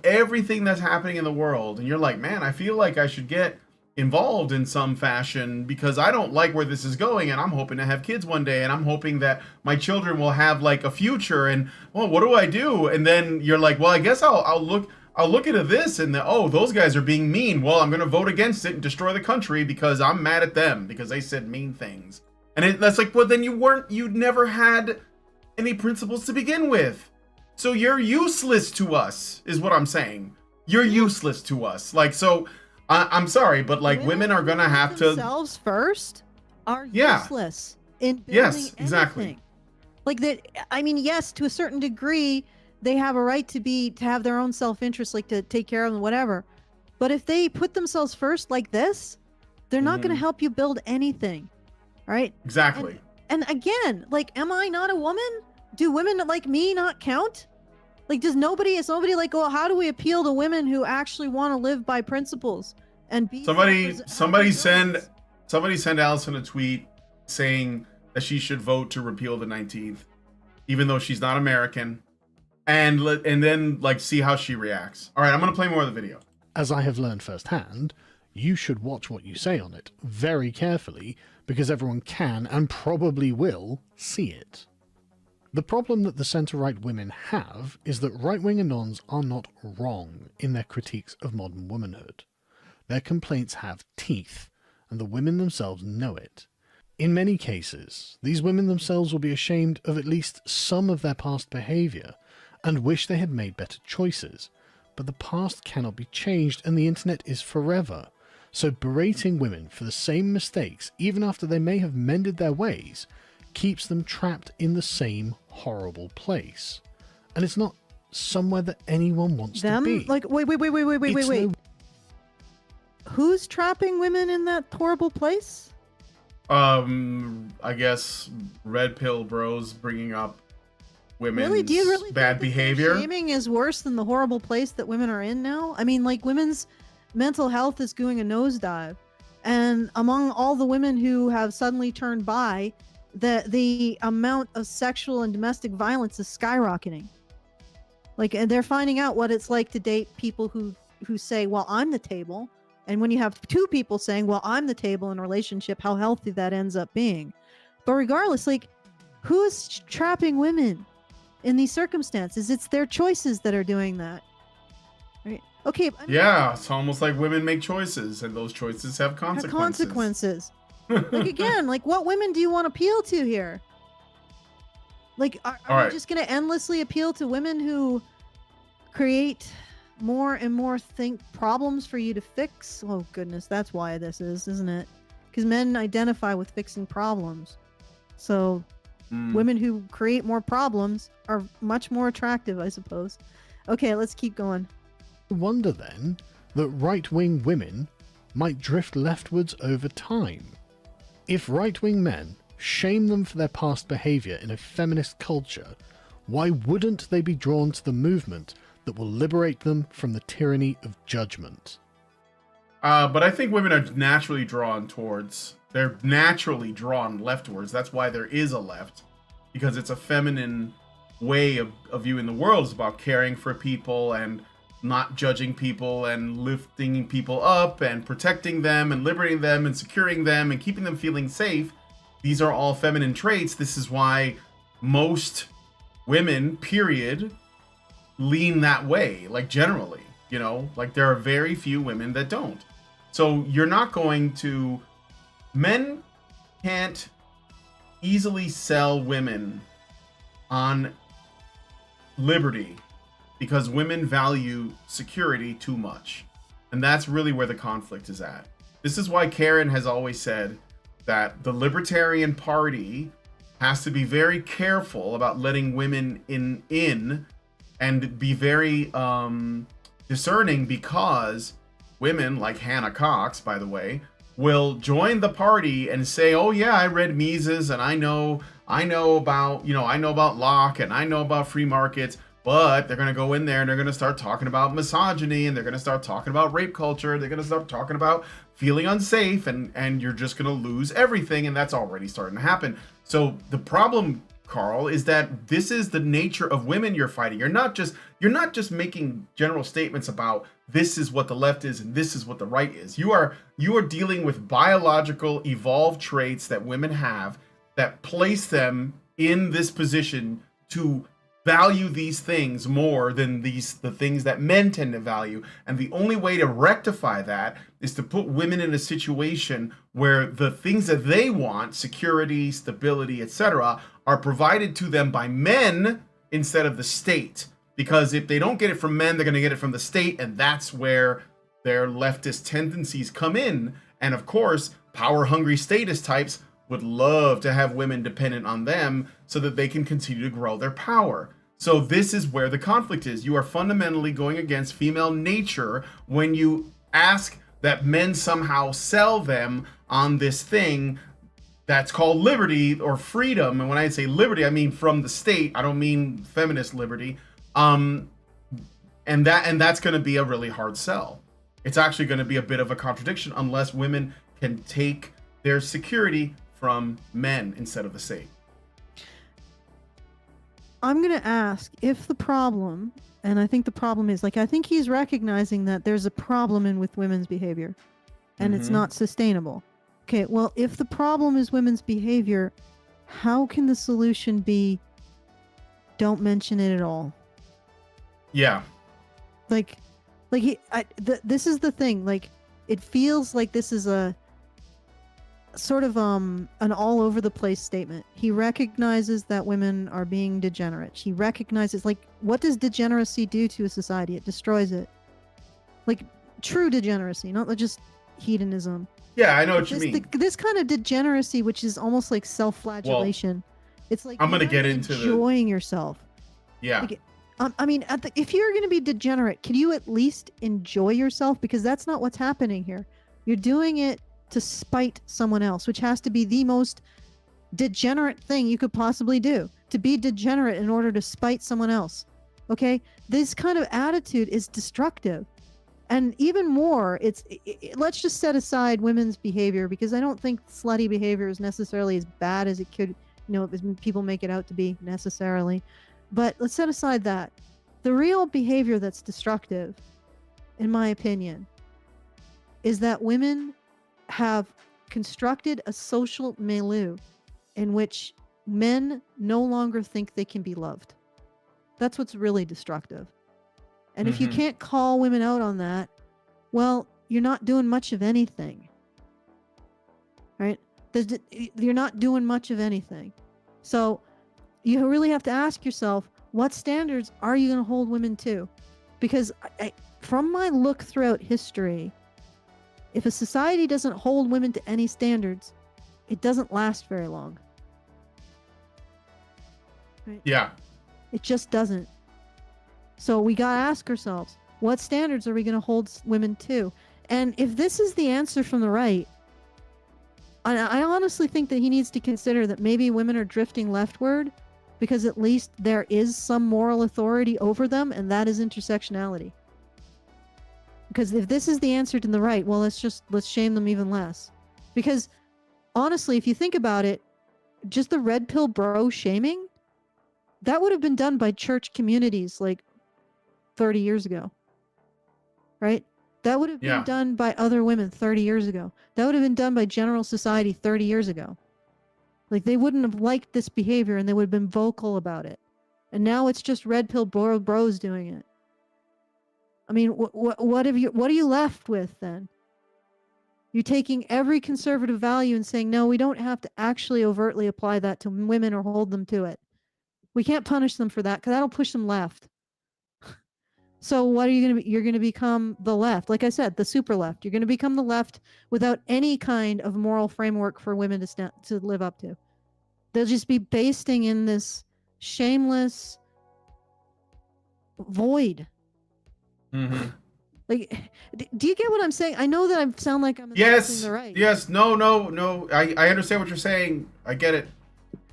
everything that's happening in the world and you're like, man, I feel like I should get involved in some fashion because I don't like where this is going and I'm hoping to have kids one day and I'm hoping that my children will have like a future and, well, what do I do? And then you're like, well, I guess I'll look into this and those guys are being mean. Well, I'm going to vote against it and destroy the country because I'm mad at them because they said mean things. And that's like, well, then you never had any principles to begin with. So you're useless to us, is what I'm saying. You're useless to us. Like, so I'm sorry, but like women are gonna who have put to. themselves first are Yeah. useless in building Yes, exactly. anything. Like that. I mean, yes, to a certain degree, they have a right to have their own self-interest, like to take care of them, whatever. But if they put themselves first like this, they're not going to Mhm. help you build anything, right? Exactly. And again, like, am I not a woman? Do women like me not count? Like, is nobody like, well, how do we appeal to women who actually want to live by principles and be Somebody self-resilience? send Allison a tweet saying that she should vote to repeal the 19th, even though she's not American, and then like see how she reacts. All right, I'm gonna play more of the video. As I have learned firsthand, you should watch what you say on it very carefully because everyone can and probably will see it. The problem that the centre-right women have is that right-wing announs are not wrong in their critiques of modern womanhood. Their complaints have teeth, and the women themselves know it. In many cases, these women themselves will be ashamed of at least some of their past behaviour and wish they had made better choices, but the past cannot be changed and the internet is forever. So berating women for the same mistakes, even after they may have mended their ways, keeps them trapped in the same horrible place. And it's not somewhere that anyone wants to be. Like, wait. Who's trapping women in that horrible place? I guess red pill bros bringing up women's Really? Do you really bad think that behavior. shaming is worse than the horrible place that women are in now? I mean, like, women's mental health is doing a nosedive, and among all the women who have suddenly turned bi, the amount of sexual and domestic violence is skyrocketing. Like, and they're finding out what it's like to date people who say, "Well, I'm the table." And when you have two people saying, "Well, I'm the table" in a relationship, how healthy that ends up being. But regardless, like, who's trapping women in these circumstances? It's their choices that are doing that, right? Okay. I mean, Yeah, it's almost like women make choices, and those choices have consequences. Like, again, like, what women do you want to appeal to here? Like, are All we just going to endlessly appeal to women who create more and more problems for you to fix? Oh goodness, that's why this is, isn't it? Because men identify with fixing problems. So women who create more problems are much more attractive, I suppose. Okay, let's keep going. I wonder then that right-wing women might drift leftwards over time. If right-wing men shame them for their past behaviour in a feminist culture, why wouldn't they be drawn to the movement that will liberate them from the tyranny of judgment? But I think women are naturally drawn they're naturally drawn leftwards. That's why there is a left, because it's a feminine way of viewing the world. It's about caring for people and not judging people and lifting people up and protecting them and liberating them and securing them and keeping them feeling safe. These are all feminine traits. This is why most women, period, lean that way, like generally, like there are very few women that don't. So you're not going to, men can't easily sell women on liberty because women value security too much. And that's really where the conflict is at. This is why Karen has always said that the Libertarian Party has to be very careful about letting women in and be very discerning, because women like Hannah Cox, by the way, will join the party and say, "Oh yeah, I read Mises and I know about Locke and I know about free markets." But they're going to go in there and they're going to start talking about misogyny, and they're going to start talking about rape culture. They're going to start talking about feeling unsafe, and you're just going to lose everything. And that's already starting to happen. So the problem, Carl, is that this is the nature of women you're fighting. You're not just making general statements about this is what the left is and this is what the right is. You are dealing with biological evolved traits that women have that place them in this position to value these things more than the things that men tend to value. And the only way to rectify that is to put women in a situation where the things that they want, security, stability, etc., are provided to them by men instead of the state. Because if they don't get it from men, they're going to get it from the state, and that's where their leftist tendencies come in. And of course, power-hungry status types would love to have women dependent on them so that they can continue to grow their power. So this is where the conflict is. You are fundamentally going against female nature when you ask that men somehow sell them on this thing that's called liberty or freedom. And when I say liberty, I mean from the state. I don't mean feminist liberty. And that's going to be a really hard sell. It's actually going to be a bit of a contradiction unless women can take their security from men instead of the state. I'm going to ask if the problem, and I think the problem is, like, I think he's recognizing that there's a problem with women's behavior and it's not sustainable. Okay, well, if the problem is women's behavior, how can the solution be don't mention it at all? Yeah. This is the thing. Like, it feels like this is a sort of an all over the place statement. He recognizes that women are being degenerate. He recognizes, like, what does degeneracy do to a society? It destroys it. Like, true degeneracy, not just hedonism. Yeah, I know what you mean. This kind of degeneracy, which is almost like self-flagellation. It's like I'm gonna get into enjoying yourself. Yeah. Like, I mean, if you're going to be degenerate, can you at least enjoy yourself? Because that's not what's happening here. You're doing it to spite someone else, which has to be the most degenerate thing you could possibly do. To be degenerate in order to spite someone else. Okay? This kind of attitude is destructive. And even more, let's just set aside women's behavior, because I don't think slutty behavior is necessarily as bad as it could, as people make it out to be necessarily. But let's set aside that. The real behavior that's destructive, in my opinion, is that women have constructed a social milieu in which men no longer think they can be loved. That's what's really destructive. And if you can't call women out on that, well, you're not doing much of anything. Right? You're not doing much of anything. So you really have to ask yourself, what standards are you going to hold women to? Because from my look throughout history, if a society doesn't hold women to any standards, it doesn't last very long. Right? Yeah. It just doesn't. So we got to ask ourselves, what standards are we going to hold women to? And if this is the answer from the right, I honestly think that he needs to consider that maybe women are drifting leftward, because at least there is some moral authority over them, and that is intersectionality. Because if this is the answer to the right, well, let's shame them even less. Because honestly, if you think about it, just the red pill bro shaming, that would have been done by church communities like 30 years ago. Right? That would have been done by other women 30 years ago. That would have been done by general society 30 years ago. Like, they wouldn't have liked this behavior, and they would have been vocal about it. And now it's just red pill bros doing it. I mean, what are you left with then? You're taking every conservative value and saying, no, we don't have to actually overtly apply that to women or hold them to it. We can't punish them for that, because that'll push them left. So what are you going to be? You're going to become the left. Like I said, the super left. You're going to become the left without any kind of moral framework for women to live up to. They'll just be basting in this shameless void. Mm-hmm. Like, do you get what I'm saying? I know that I sound like I'm yes, the right. Yes, no. I understand what you're saying. I get it.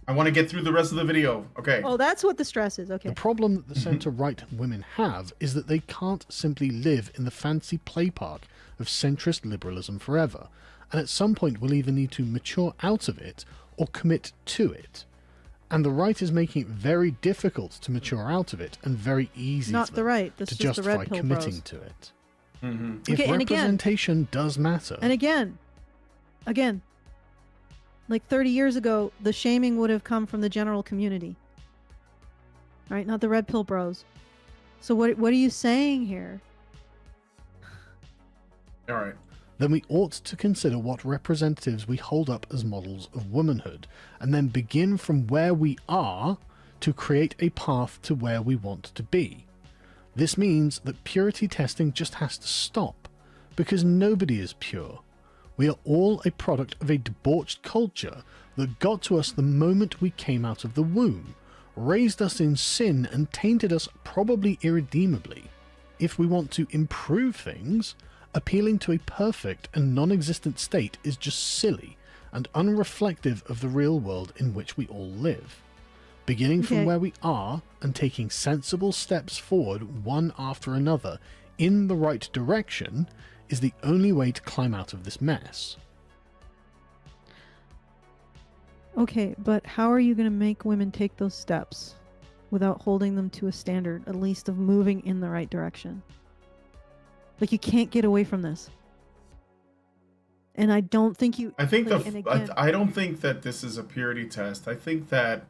I want to get through the rest of the video. Okay. Oh, that's what the stress is. Okay. The problem that the centre-right women have is that they can't simply live in the fancy play park of centrist liberalism forever, and at some point will either need to mature out of it or commit to it. And the right is making it very difficult to mature out of it and very easy Not the right. That's to just justify the red pill committing bros. to it. Mm-hmm. If representation does matter. And again, like 30 years ago, the shaming would have come from the general community. Right? Not the red pill bros. So what are you saying here? All right. Then we ought to consider what representatives we hold up as models of womanhood, and then begin from where we are to create a path to where we want to be. This means that purity testing just has to stop, because nobody is pure. We are all a product of a debauched culture that got to us the moment we came out of the womb, raised us in sin and tainted us probably irredeemably. If we want to improve things, appealing to a perfect and non-existent state is just silly and unreflective of the real world in which we all live. Beginning from where we are and taking sensible steps forward one after another in the right direction is the only way to climb out of this mess. Okay, but how are you going to make women take those steps without holding them to a standard, at least of moving in the right direction? Like, you can't get away from this. And I don't think you... I think like, and again, I don't think that this is a purity test. I think that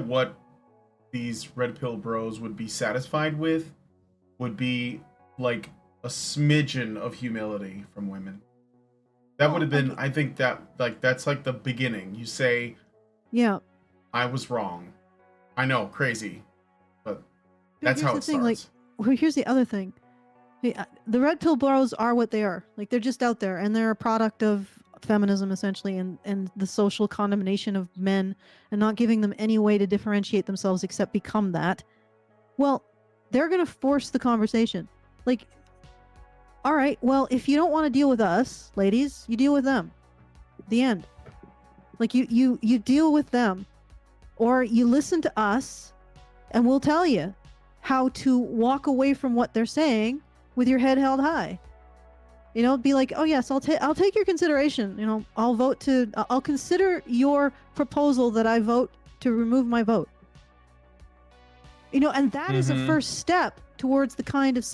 what these red pill bros would be satisfied with would be like a smidgen of humility from women. That would have been, I think that, like, that's like the beginning. You say, yeah, I was wrong. I know, crazy, but that's how it starts. Like, well, here's the other thing. Hey, the red pill bros are what they are. Like, they're just out there, and they're a product of feminism, essentially, and the social condemnation of men, and not giving them any way to differentiate themselves except become that. Well, they're going to force the conversation. Like, all right, well, if you don't want to deal with us, ladies, you deal with them. The end. Like, you deal with them, or you listen to us, and we'll tell you how to walk away from what they're saying with your head held high. You know, be like, oh yes, I'll take your consideration. You know, I'll consider your proposal that I vote to remove my vote. You know, and that is a first step towards the kind of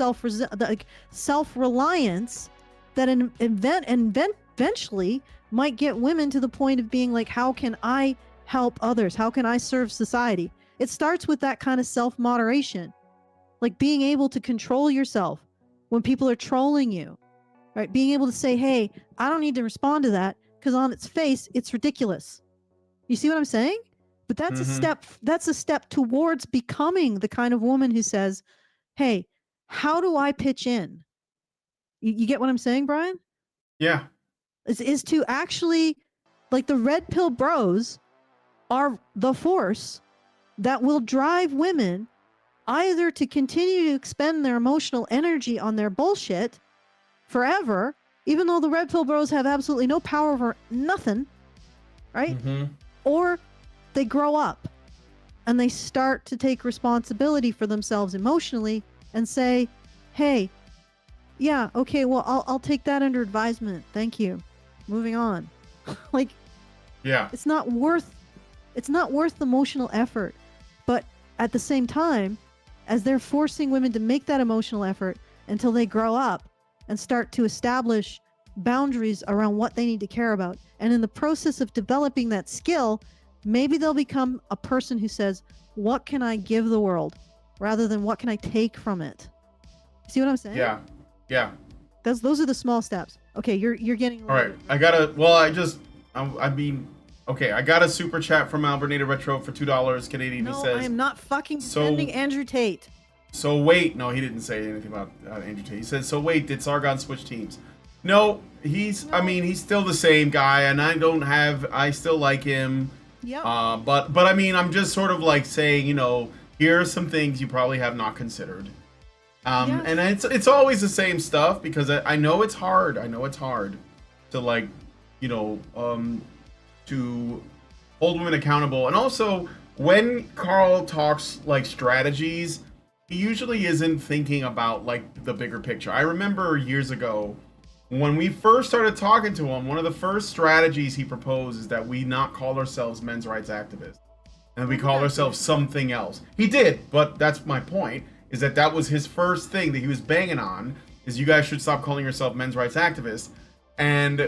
self-reliance that eventually might get women to the point of being like, how can I help others? How can I serve society? It starts with that kind of self-moderation, like being able to control yourself when people are trolling you, right? Being able to say, hey, I don't need to respond to that because on its face, it's ridiculous. You see what I'm saying? But that's a step towards becoming the kind of woman who says, hey, how do I pitch in? You get what I'm saying, Brian? Yeah. Is to actually, like, the red pill bros are the force that will drive women either to continue to expend their emotional energy on their bullshit forever, even though the red pill bros have absolutely no power over nothing, right? Or they grow up and they start to take responsibility for themselves emotionally and say, hey, yeah, okay, well, I'll take that under advisement. Thank you. Moving on. Like, yeah, it's not worth the emotional effort. But at the same time, as they're forcing women to make that emotional effort until they grow up and start to establish boundaries around what they need to care about, and in the process of developing that skill, maybe they'll become a person who says, what can I give the world rather than what can I take from it? See what I'm saying? Yeah. Those are the small steps. Okay, you're getting all right. I got a super chat from Albernita Retro for $2 Canadian. No, He says, I am not fucking defending Andrew Tate. So wait, no, he didn't say anything about Andrew Tate. He said, so wait, did Sargon switch teams? No, he's still the same guy, and I still like him. Yeah. But I mean, I'm just sort of like saying, you know, here are some things you probably have not considered. And it's always the same stuff because I know it's hard. I know it's hard to, like, you know, to hold women accountable. And also, when Carl talks like strategies, he usually isn't thinking about like the bigger picture. I remember years ago when we first started talking to him, one of the first strategies he proposed is that we not call ourselves men's rights activists and we call ourselves something else. He did, but that's my point, is that was his first thing that he was banging on, is you guys should stop calling yourself men's rights activists. And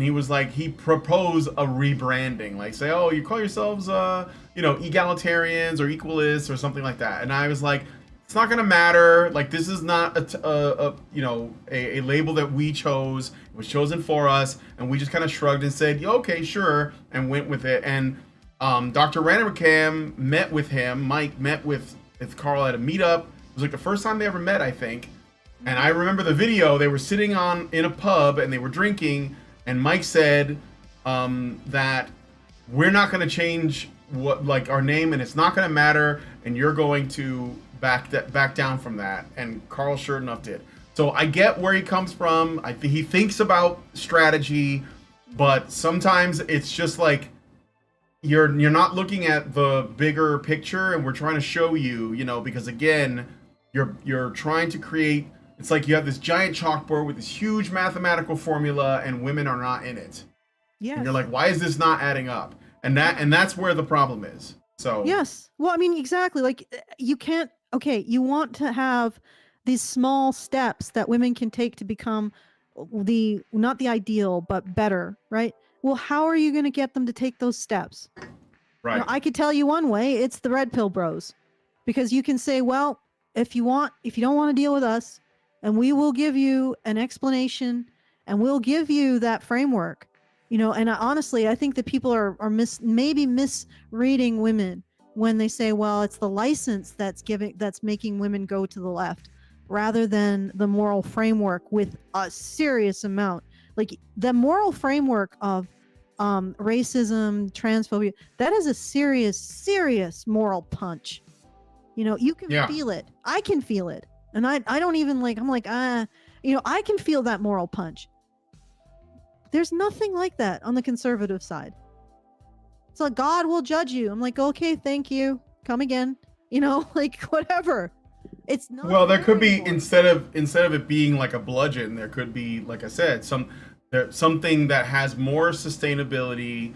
he was like, he proposed a rebranding, like say, oh, you call yourselves you know, egalitarians or equalists or something like that. And I was like, it's not gonna matter. Like, this is not a label that we chose. It was chosen for us, and we just kind of shrugged and said, yeah, okay, sure, and went with it. And Dr. Rannicam met with him. Mike met with Carl at a meetup. It was like the first time they ever met, I think. And I remember the video. They were sitting in a pub and they were drinking, and Mike said that we're not going to change our name, and it's not going to matter, and you're going to back down from that. And Carl sure enough did. So I get where he comes from. He thinks about strategy, but sometimes it's just like you're not looking at the bigger picture, and we're trying to show you, because again, you're trying to create. It's like you have this giant chalkboard with this huge mathematical formula, and women are not in it. Yes. And you're like, why is this not adding up? And that's where the problem is. So yes. Well, I mean, exactly. Like you can't. Okay, you want to have these small steps that women can take to become not the ideal, but better, right? Well, how are you going to get them to take those steps? Right. I could tell you one way. It's the red pill bros, because you can say, well, if you don't want to deal with us, and we will give you an explanation, and we'll give you that framework, and honestly, I think that people are maybe misreading women when they say, well, it's the license that's making women go to the left, rather than the moral framework with a serious amount. Like the moral framework of racism, transphobia, that is a serious moral punch. You can feel it. I can feel it. And I don't even I'm like, I can feel that moral punch. There's nothing like that on the conservative side. It's like, God will judge you. I'm like, okay, thank you. Come again. Like whatever. It's not. Well, there could be, instead of it being like a bludgeon, there could be, like I said, something that has more sustainability,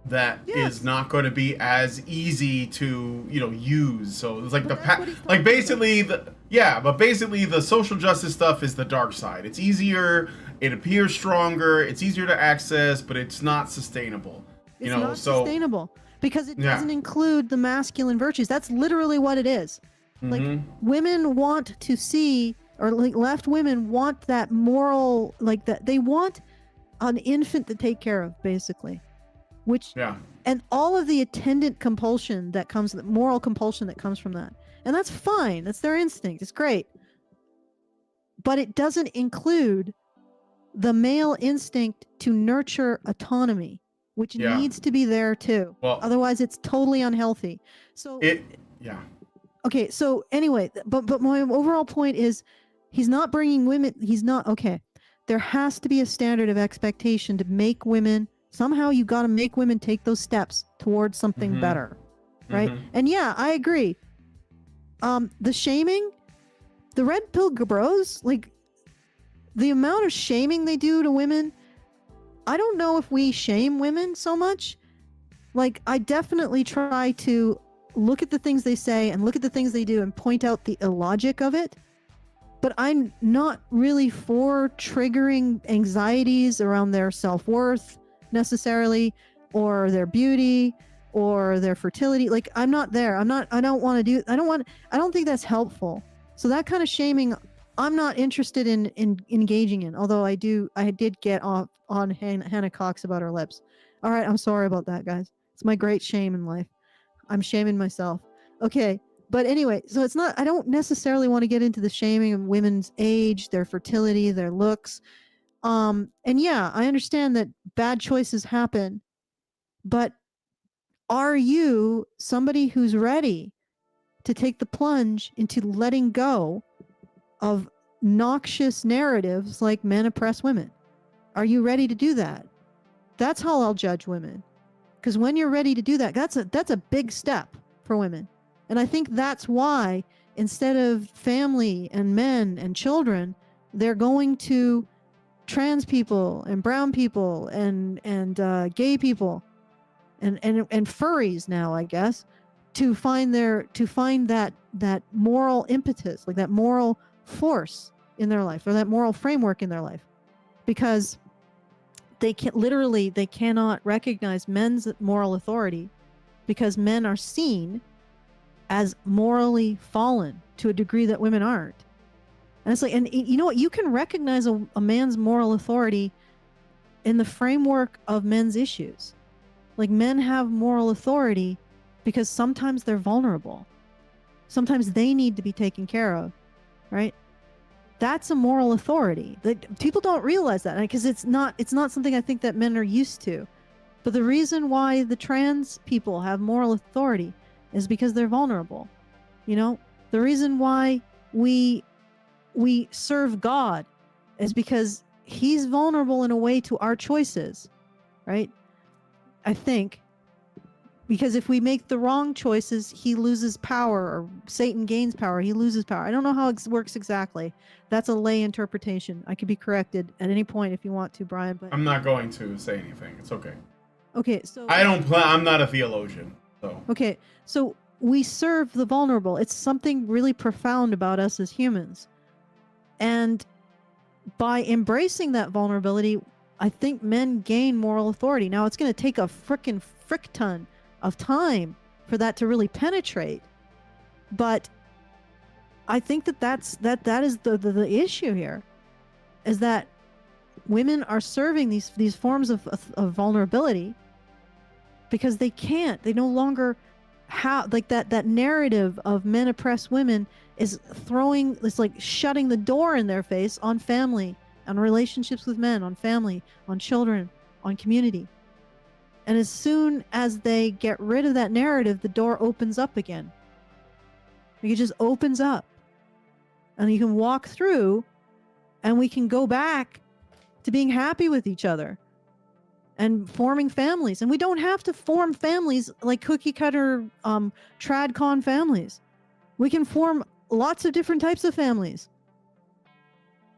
that is not going to be as easy to use. So it's like basically the social justice stuff is the dark side. It's easier, it appears stronger, it's easier to access, but it's not sustainable. It's not sustainable because it doesn't include the masculine virtues. That's literally what it is. Like women want to see, or like left women want that moral, like that they want an infant to take care of, basically. And all of the attendant compulsion that comes, the moral compulsion that comes from that. And that's fine. That's their instinct. It's great. But it doesn't include the male instinct to nurture autonomy, which needs to be there too. Well, otherwise it's totally unhealthy. So okay, so anyway, but my overall point is he's not bringing women, there has to be a standard of expectation to make women, somehow you got to make women take those steps towards something better, right? And I agree. The shaming, the red pill bros, like the amount of shaming they do to women, I don't know if we shame women so much. Like I definitely try to look at the things they say and look at the things they do and point out the illogic of it. But I'm not really for triggering anxieties around their self-worth necessarily, or their beauty, or their fertility. Like I'm not there. I don't think that's helpful. So that kind of shaming, I'm not interested in engaging in, although I did get off on Hannah Cox about her lips. All right, I'm sorry about that, guys. It's my great shame in life. I'm shaming myself. Okay, but anyway, so it's not, I don't necessarily want to get into the shaming of women's age, their fertility, their looks. And I understand that bad choices happen, but are you somebody who's ready to take the plunge into letting go of noxious narratives like men oppress women? Are you ready to do that? That's how I'll judge women. Because when you're ready to do that, that's a big step for women. And I think that's why instead of family and men and children, they're going to trans people and brown people and gay people and furries now, I guess, to find that moral impetus, like that moral force in their life, or that moral framework in their life, because they cannot recognize men's moral authority, because men are seen as morally fallen to a degree that women aren't. And it's like, and you know what, you can recognize a man's moral authority in the framework of men's issues. Like men have moral authority because sometimes they're vulnerable. Sometimes they need to be taken care of, right? that's a moral authority. That people don't realize that, because it's not something I think that men are used to. But the reason why the trans people have moral authority is because they're vulnerable. You know, the reason why we serve God is because he's vulnerable in a way to our choices, right? I think. Because if we make the wrong choices, he loses power, or Satan gains power. He loses power. I don't know how it works exactly. That's a lay interpretation. I could be corrected at any point if you want to, Brian. But I'm not going to say anything. It's okay. okay, so I'm not a theologian, so. Okay, so we serve the vulnerable. It's something really profound about us as humans, and by embracing that vulnerability, I think men gain moral authority. Now, it's going to take a frickin' frick ton of time for that to really penetrate, but I think that is the issue here, is that women are serving these forms of vulnerability because they no longer have, like, that narrative of men oppress women is it's like shutting the door in their face on family, on relationships with men, on family, on children, on community. And as soon as they get rid of that narrative, the door opens up again. It just opens up. And you can walk through, and we can go back to being happy with each other and forming families. And we don't have to form families like cookie cutter tradcon families. We can form lots of different types of families,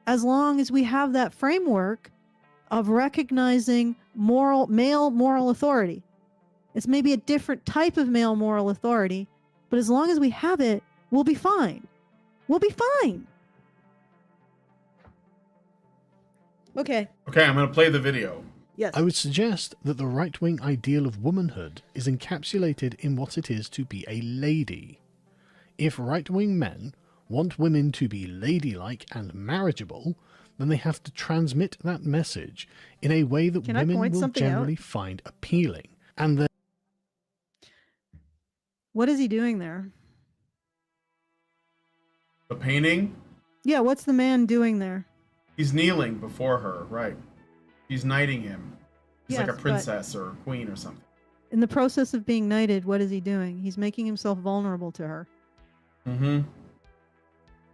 as long as we have that framework of recognizing male moral authority. It's maybe a different type of male moral authority, but as long as we have it, we'll be fine. We'll be fine. Okay. Okay, I'm going to play the video. Yes. I would suggest that the right-wing ideal of womanhood is encapsulated in what it is to be a lady. If right-wing men want women to be ladylike and marriageable, then they have to transmit that message in a way that women will generally find appealing. And what is he doing there? The painting? Yeah, what's the man doing there? He's kneeling before her, right. She's knighting him. He's like a princess or a queen or something. In the process of being knighted, what is he doing? He's making himself vulnerable to her. Mm-hmm.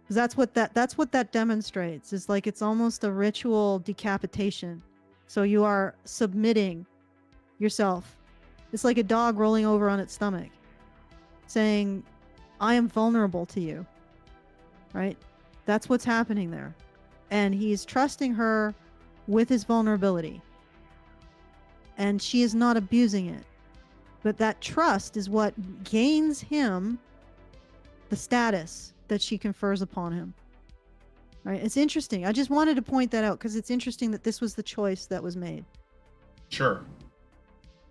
That's what that demonstrates. It's like, it's almost a ritual decapitation. So you are submitting yourself. It's like a dog rolling over on its stomach, saying, I am vulnerable to you. Right? That's what's happening there. And he's trusting her with his vulnerability. And she is not abusing it. But that trust is what gains him the status that she confers upon him. Right? It's interesting. I just wanted to point that out because it's interesting that this was the choice that was made. Sure.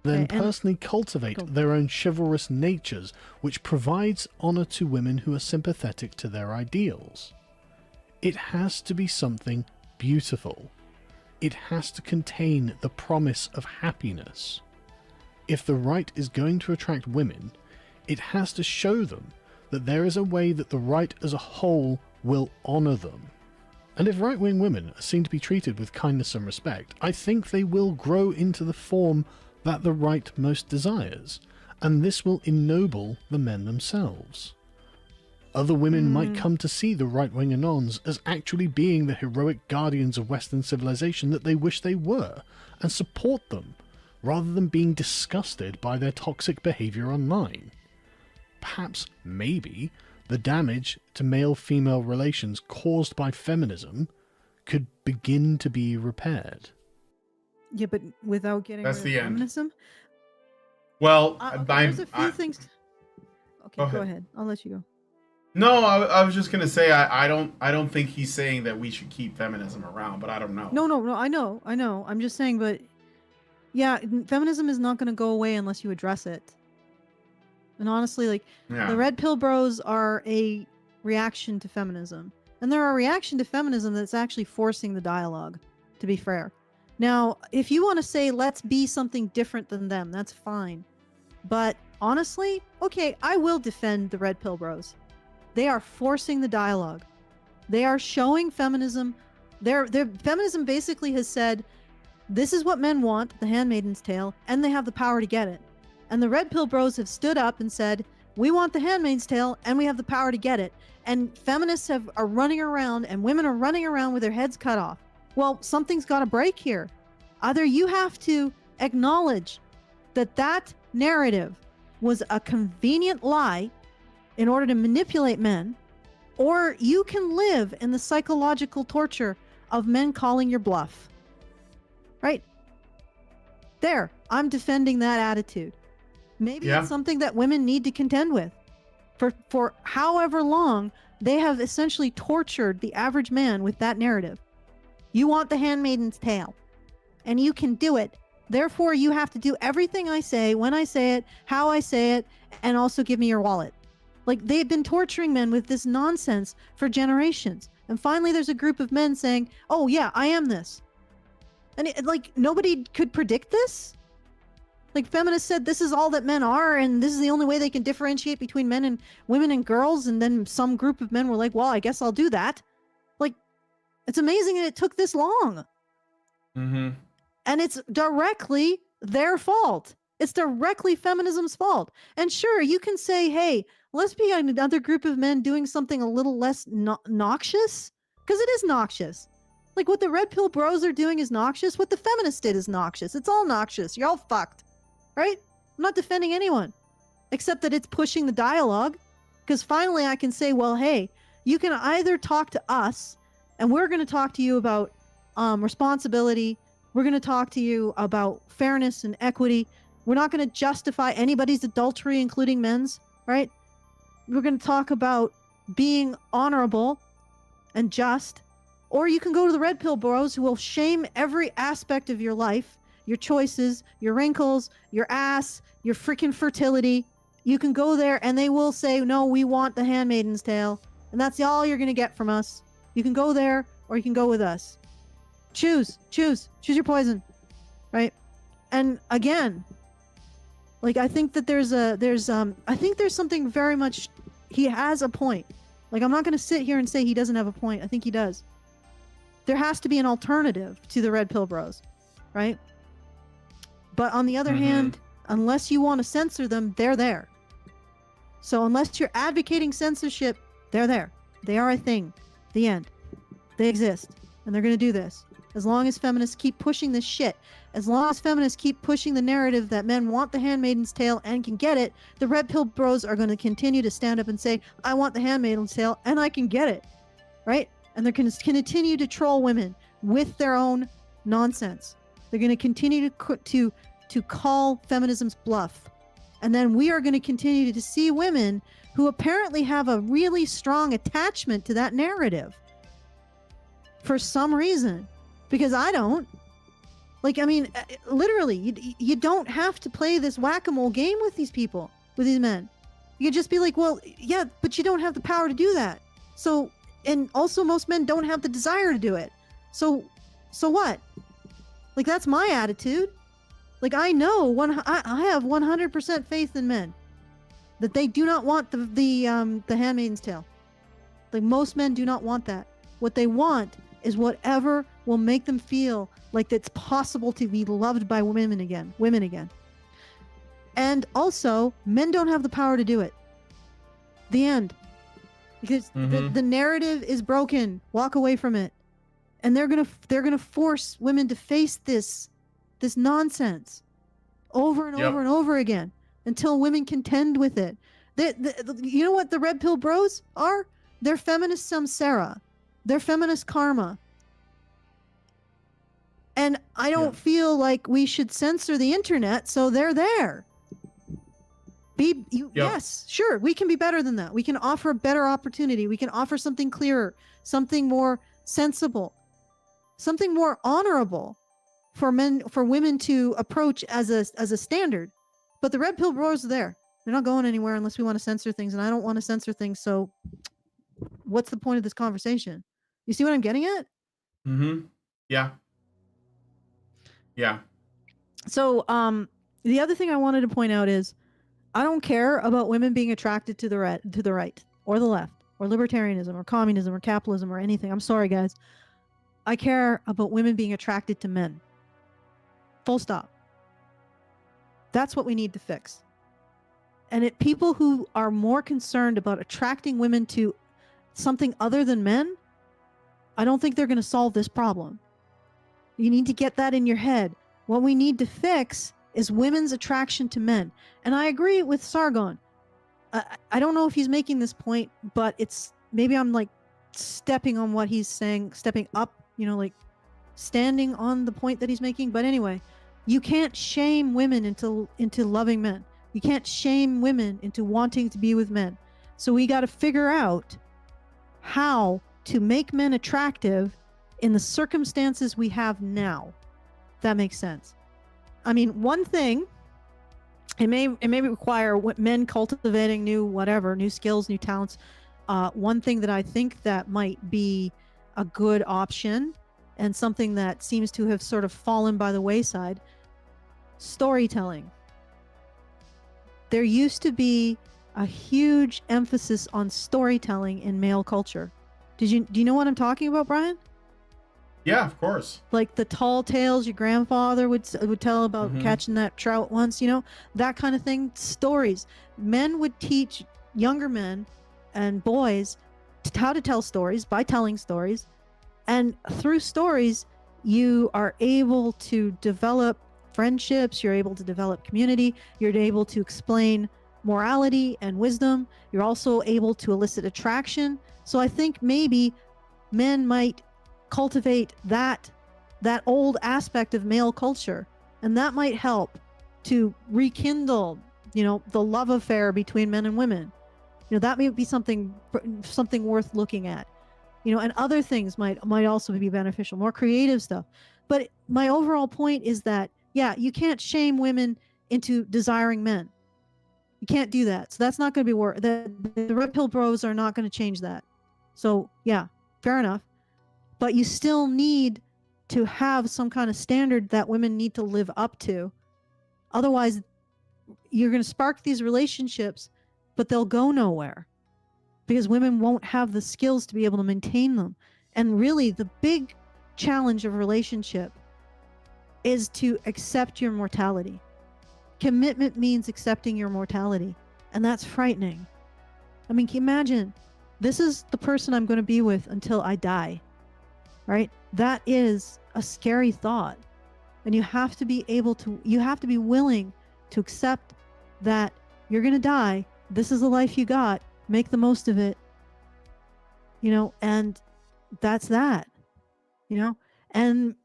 Then personally cultivate their own chivalrous natures, which provides honor to women who are sympathetic to their ideals. It has to be something beautiful. It has to contain the promise of happiness. If the right is going to attract women, it has to show them that there is a way that the right as a whole will honor them. And if right-wing women are seen to be treated with kindness and respect, I think they will grow into the form that the right most desires, and this will ennoble the men themselves. Other women might come to see the right-wing announs as actually being the heroic guardians of Western civilization that they wish they were, and support them, rather than being disgusted by their toxic behavior online. Perhaps, maybe, the damage to male-female relations caused by feminism could begin to be repaired. Yeah, but without getting rid of feminism? Well, there's a few things. Okay, go ahead. I'll let you go. No, I was just gonna say I don't think he's saying that we should keep feminism around, but I don't know. No. I know. I'm just saying, but yeah, feminism is not going to go away unless you address it. And honestly, the Red Pill Bros are a reaction to feminism, and they're a reaction to feminism that's actually forcing the dialogue. To be fair. Now, if you want to say, let's be something different than them, that's fine. But honestly, okay, I will defend the Red Pill Bros. They are forcing the dialogue. They are showing feminism. Their feminism basically has said, this is what men want, the Handmaid's Tale, and they have the power to get it. And the Red Pill Bros have stood up and said, we want the Handmaid's Tale, and we have the power to get it. And feminists are running around, and women are running around with their heads cut off. Well, something's got to break here. Either you have to acknowledge that that narrative was a convenient lie in order to manipulate men, or you can live in the psychological torture of men calling your bluff. Right? There, I'm defending that attitude. Maybe it's something that women need to contend with. For however long, they have essentially tortured the average man with that narrative. You want the Handmaid's Tale, and you can do it. Therefore, you have to do everything I say, when I say it, how I say it, and also give me your wallet. Like, they've been torturing men with this nonsense for generations. And finally, there's a group of men saying, oh yeah, I am this. And like, nobody could predict this? Like, feminists said this is all that men are, and this is the only way they can differentiate between men and women and girls, and then some group of men were like, well, I guess I'll do that. Like, it's amazing that it took this long. Mm-hmm. And it's directly their fault. It's directly feminism's fault. And sure, you can say, hey, let's be another group of men doing something a little less noxious, because it is noxious. Like, what the Red Pill Bros are doing is noxious. What the feminists did is noxious. It's all noxious. You're all fucked. Right? I'm not defending anyone, except that it's pushing the dialogue, because finally I can say, well, hey, you can either talk to us, and we're going to talk to you about responsibility. We're going to talk to you about fairness and equity. We're not going to justify anybody's adultery, including men's, right? We're going to talk about being honorable and just. Or you can go to the Red Pill Bros, who will shame every aspect of your life, your choices, your wrinkles, your ass, your freaking fertility. You can go there and they will say, no, we want the Handmaid's Tale. And that's all you're going to get from us. You can go there or you can go with us. Choose your poison. Right? And again, like, I think that I think there's something very much, he has a point. Like, I'm not going to sit here and say he doesn't have a point. I think he does. There has to be an alternative to the Red Pill Bros, right? But on the other hand, unless you want to censor them, they're there. So unless you're advocating censorship, they're there. They are a thing. The end. They exist. And they're going to do this. As long as feminists keep pushing this shit, as long as feminists keep pushing the narrative that men want the Handmaid's Tale and can get it, the Red Pill Bros are going to continue to stand up and say, I want the Handmaid's Tale and I can get it. Right? And they're going to continue to troll women with their own nonsense. They're going to continue to call feminism's bluff. And then we are going to continue to see women who apparently have a really strong attachment to that narrative for some reason. Because I don't. Like, I mean, literally, you don't have to play this whack-a-mole game with these people, with these men. You could just be like, well, yeah, but you don't have the power to do that. So, and also most men don't have the desire to do it. So what? Like, that's my attitude. Like, I know I have 100% faith in men that they do not want the Handmaid's Tale. Like, most men do not want that. What they want is whatever will make them feel like it's possible to be loved by women again. And also, men don't have the power to do it. The end. Because the narrative is broken. Walk away from it. And they're gonna force women to face this nonsense over and over and over again until women contend with it. You know what the Red Pill Bros are? They're feminist samsara. They're feminist karma. And I don't feel like we should censor the internet, so they're there. Yes, sure, we can be better than that. We can offer a better opportunity. We can offer something clearer, something more sensible, something more honorable for women to approach as a standard. But the Red Pill Bros are there. They're not going anywhere unless we want to censor things, and I don't want to censor things, so what's the point of this conversation? You see what I'm getting at? Yeah. So, the other thing I wanted to point out is, I don't care about women being attracted to the right or the left or libertarianism or communism or capitalism or anything. I'm sorry, guys. I care about women being attracted to men. Full stop. That's what we need to fix. And people who are more concerned about attracting women to something other than men, I don't think they're going to solve this problem. You need to get that in your head. What we need to fix is women's attraction to men. And I agree with Sargon. I don't know if he's making this point, but it's maybe I'm like stepping on what he's saying, stepping up, like standing on the point that he's making. But anyway, you can't shame women into loving men. You can't shame women into wanting to be with men. So we got to figure out how to make men attractive in the circumstances we have now. That makes sense. I mean, one thing, it may require men cultivating new skills, new talents. One thing that I think that might be a good option and something that seems to have sort of fallen by the wayside, storytelling. There used to be a huge emphasis on storytelling in male culture. Do you know what I'm talking about, Brian? Yeah, of course. Like the tall tales your grandfather would tell about catching that trout once, that kind of thing. Stories. Men would teach younger men and boys how to tell stories by telling stories. And through stories, you are able to develop friendships, you're able to develop community, you're able to explain morality and wisdom. You're also able to elicit attraction. So I think maybe men might cultivate that old aspect of male culture, and that might help to rekindle the love affair between men and women. That may be something worth looking at, and other things might also be beneficial, more creative stuff. But my overall point is that you can't shame women into desiring men. You can't do that. So that's not going to be work. The Red Pill Bros are not going to change that. So fair enough. But you still need to have some kind of standard that women need to live up to. Otherwise, you're going to spark these relationships, but they'll go nowhere because women won't have the skills to be able to maintain them. And really, the big challenge of a relationship is to accept your mortality. Commitment means accepting your mortality, and that's frightening. I mean, can you imagine? This is the person I'm going to be with until I die. Right? That is a scary thought. And you have to be willing to accept that you're going to die. This is the life you got. Make the most of it. And that's that. And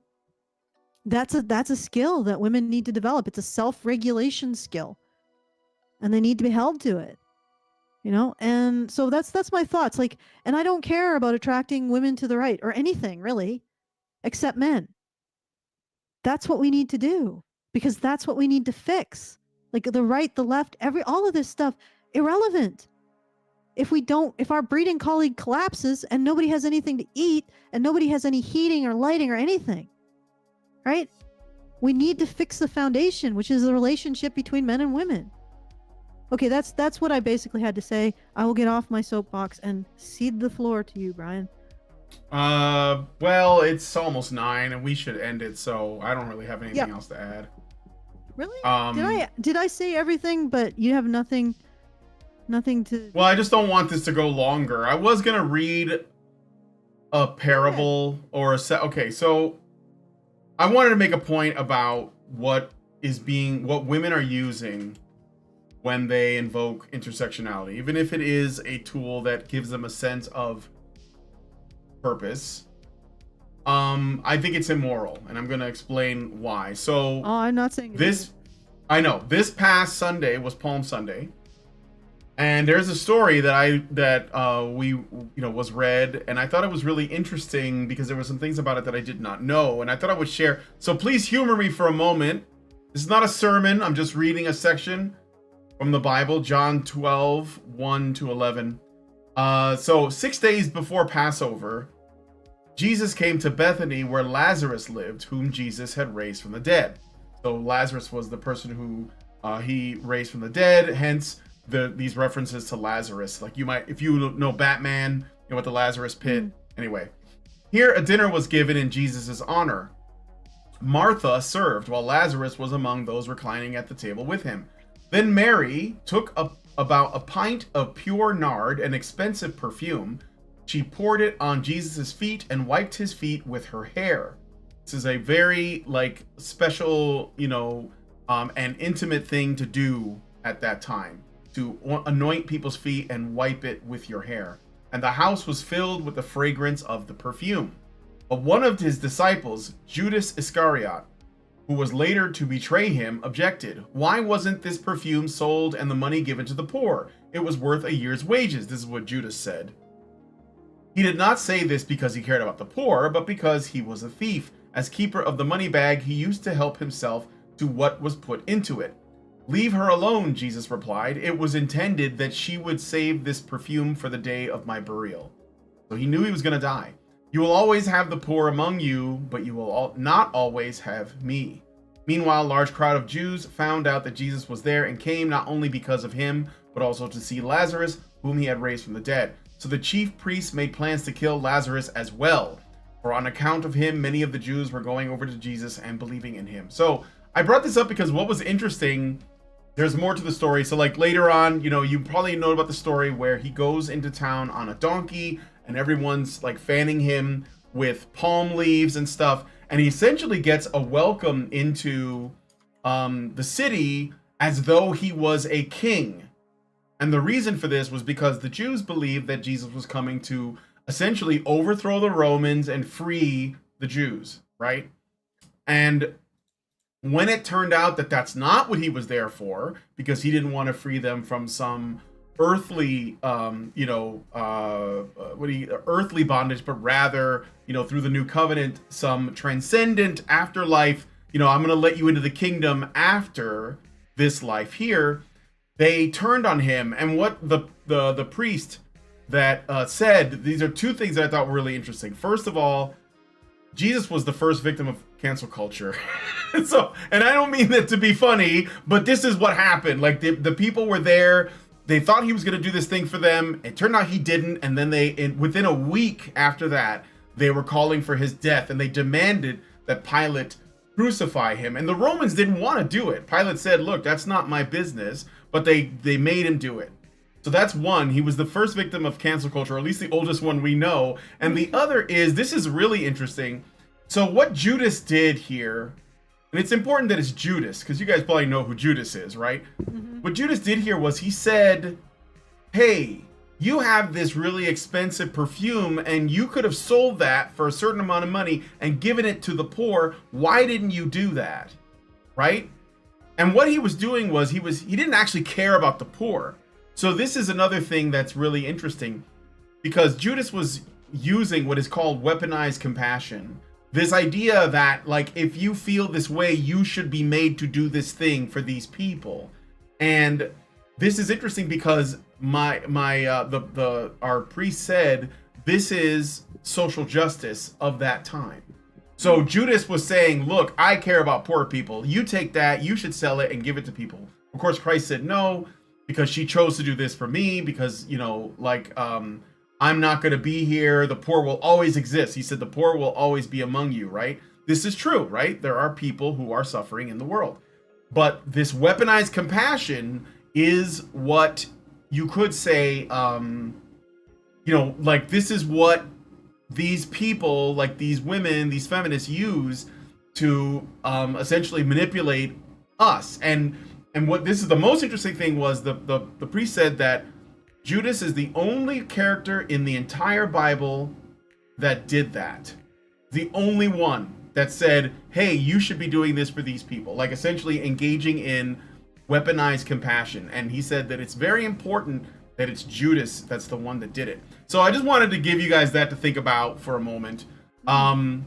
that's a skill that women need to develop. It's a self-regulation skill. And they need to be held to it. And so that's my thoughts. And I don't care about attracting women to the right or anything really, except men. That's what we need to do, because that's what we need to fix. Like the right, the left, all of this stuff, irrelevant. If our breeding colleague collapses and nobody has anything to eat and nobody has any heating or lighting or anything, right? We need to fix the foundation, which is the relationship between men and women. Okay, that's what I basically had to say. I will get off my soapbox and cede the floor to you, Brian. Well, it's almost 9 and we should end it, so I don't really have anything else to add. Really? Did I say everything, but you have nothing to... Well, I just don't want this to go longer. I was gonna read a parable or a set. Okay, so I wanted to make a point about what women are using when they invoke intersectionality, even if it is a tool that gives them a sense of purpose. I think it's immoral, and I'm going to explain why. So, I'm not saying this. I know this past Sunday was Palm Sunday, and there's a story that was read, and I thought it was really interesting because there were some things about it that I did not know, and I thought I would share. So please humor me for a moment. This is not a sermon. I'm just reading a section from the Bible, John 12, 1-11. So 6 days before Passover, Jesus came to Bethany where Lazarus lived, whom Jesus had raised from the dead. So Lazarus was the person who he raised from the dead. Hence, these references to Lazarus. Like you might, if you know Batman, you know, with the Lazarus pit. Anyway, here a dinner was given in Jesus's honor. Martha served, while Lazarus was among those reclining at the table with him. Then Mary took about a pint of pure nard, an expensive perfume. She poured it on Jesus's feet and wiped his feet with her hair. This is a very like special, you know, and intimate thing to do at that time, to anoint people's feet and wipe it with your hair. And the house was filled with the fragrance of the perfume. But one of his disciples, Judas Iscariot, who was later to betray him, objected. Why wasn't this perfume sold and the money given to the poor? It was worth a year's wages. This is what Judas said. He did not say this because he cared about the poor, but because he was a thief. As keeper of the money bag, he used to help himself to what was put into it. Leave her alone, Jesus replied. It was intended that she would save this perfume for the day of my burial. So he knew he was going to die. You will always have the poor among you, but you will not always have me. Meanwhile, a large crowd of Jews found out that Jesus was there and came not only because of him, but also to see Lazarus, whom he had raised from the dead. So the chief priests made plans to kill Lazarus as well. For on account of him, many of the Jews were going over to Jesus and believing in him. So I brought this up because what was interesting, there's more to the story. So like later on, you know, you probably know about the story where he goes into town on a donkey and everyone's like fanning him with palm leaves and stuff. And he essentially gets a welcome into the city as though he was a king. And the reason for this was because the Jews believed that Jesus was coming to essentially overthrow the Romans and free the Jews, right? And when it turned out that that's not what he was there for, because he didn't want to free them from some earthly, earthly bondage, but rather, you know, through the new covenant, some transcendent afterlife, you know, I'm going to let you into the kingdom after this life here. They turned on him. And what the priest that said, these are two things that I thought were really interesting. First of all, Jesus was the first victim of cancel culture. So, and I don't mean that to be funny, but this is what happened. Like the people were there. They thought he was going to do this thing for them. It turned out he didn't. And then within a week after that, they were calling for his death and they demanded that Pilate crucify him. And the Romans didn't want to do it. Pilate said, look, that's not my business, but they made him do it. So that's one. He was the first victim of cancel culture, or at least the oldest one we know. And the other is, this is really interesting. So what Judas did here, and it's important that it's Judas, because you guys probably know who Judas is, right? Mm-hmm. What Judas did here was he said, hey, you have this really expensive perfume and you could have sold that for a certain amount of money and given it to the poor. Why didn't you do that? Right? And what he was doing was he didn't actually care about the poor. So this is another thing that's really interesting, because Judas was using what is called weaponized compassion. This idea that, like, if you feel this way, you should be made to do this thing for these people. And this is interesting because our priest said this is social justice of that time. So Judas was saying, look, I care about poor people. You take that, you should sell it and give it to people. Of course, Christ said no, because she chose to do this for me, because, you know, like, I'm not going to be here. The poor will always exist. He said the poor will always be among you, right? This is true, right? There are people who are suffering in the world. But this weaponized compassion is what you could say, you know, like this is what these people, like these women, these feminists use to essentially manipulate us. And what this is the most interesting thing was the priest said that Judas is the only character in the entire Bible that did that. The only one that said, hey, you should be doing this for these people, like essentially engaging in weaponized compassion. And he said that it's very important that it's Judas that's the one that did it. So I just wanted to give you guys that to think about for a moment. I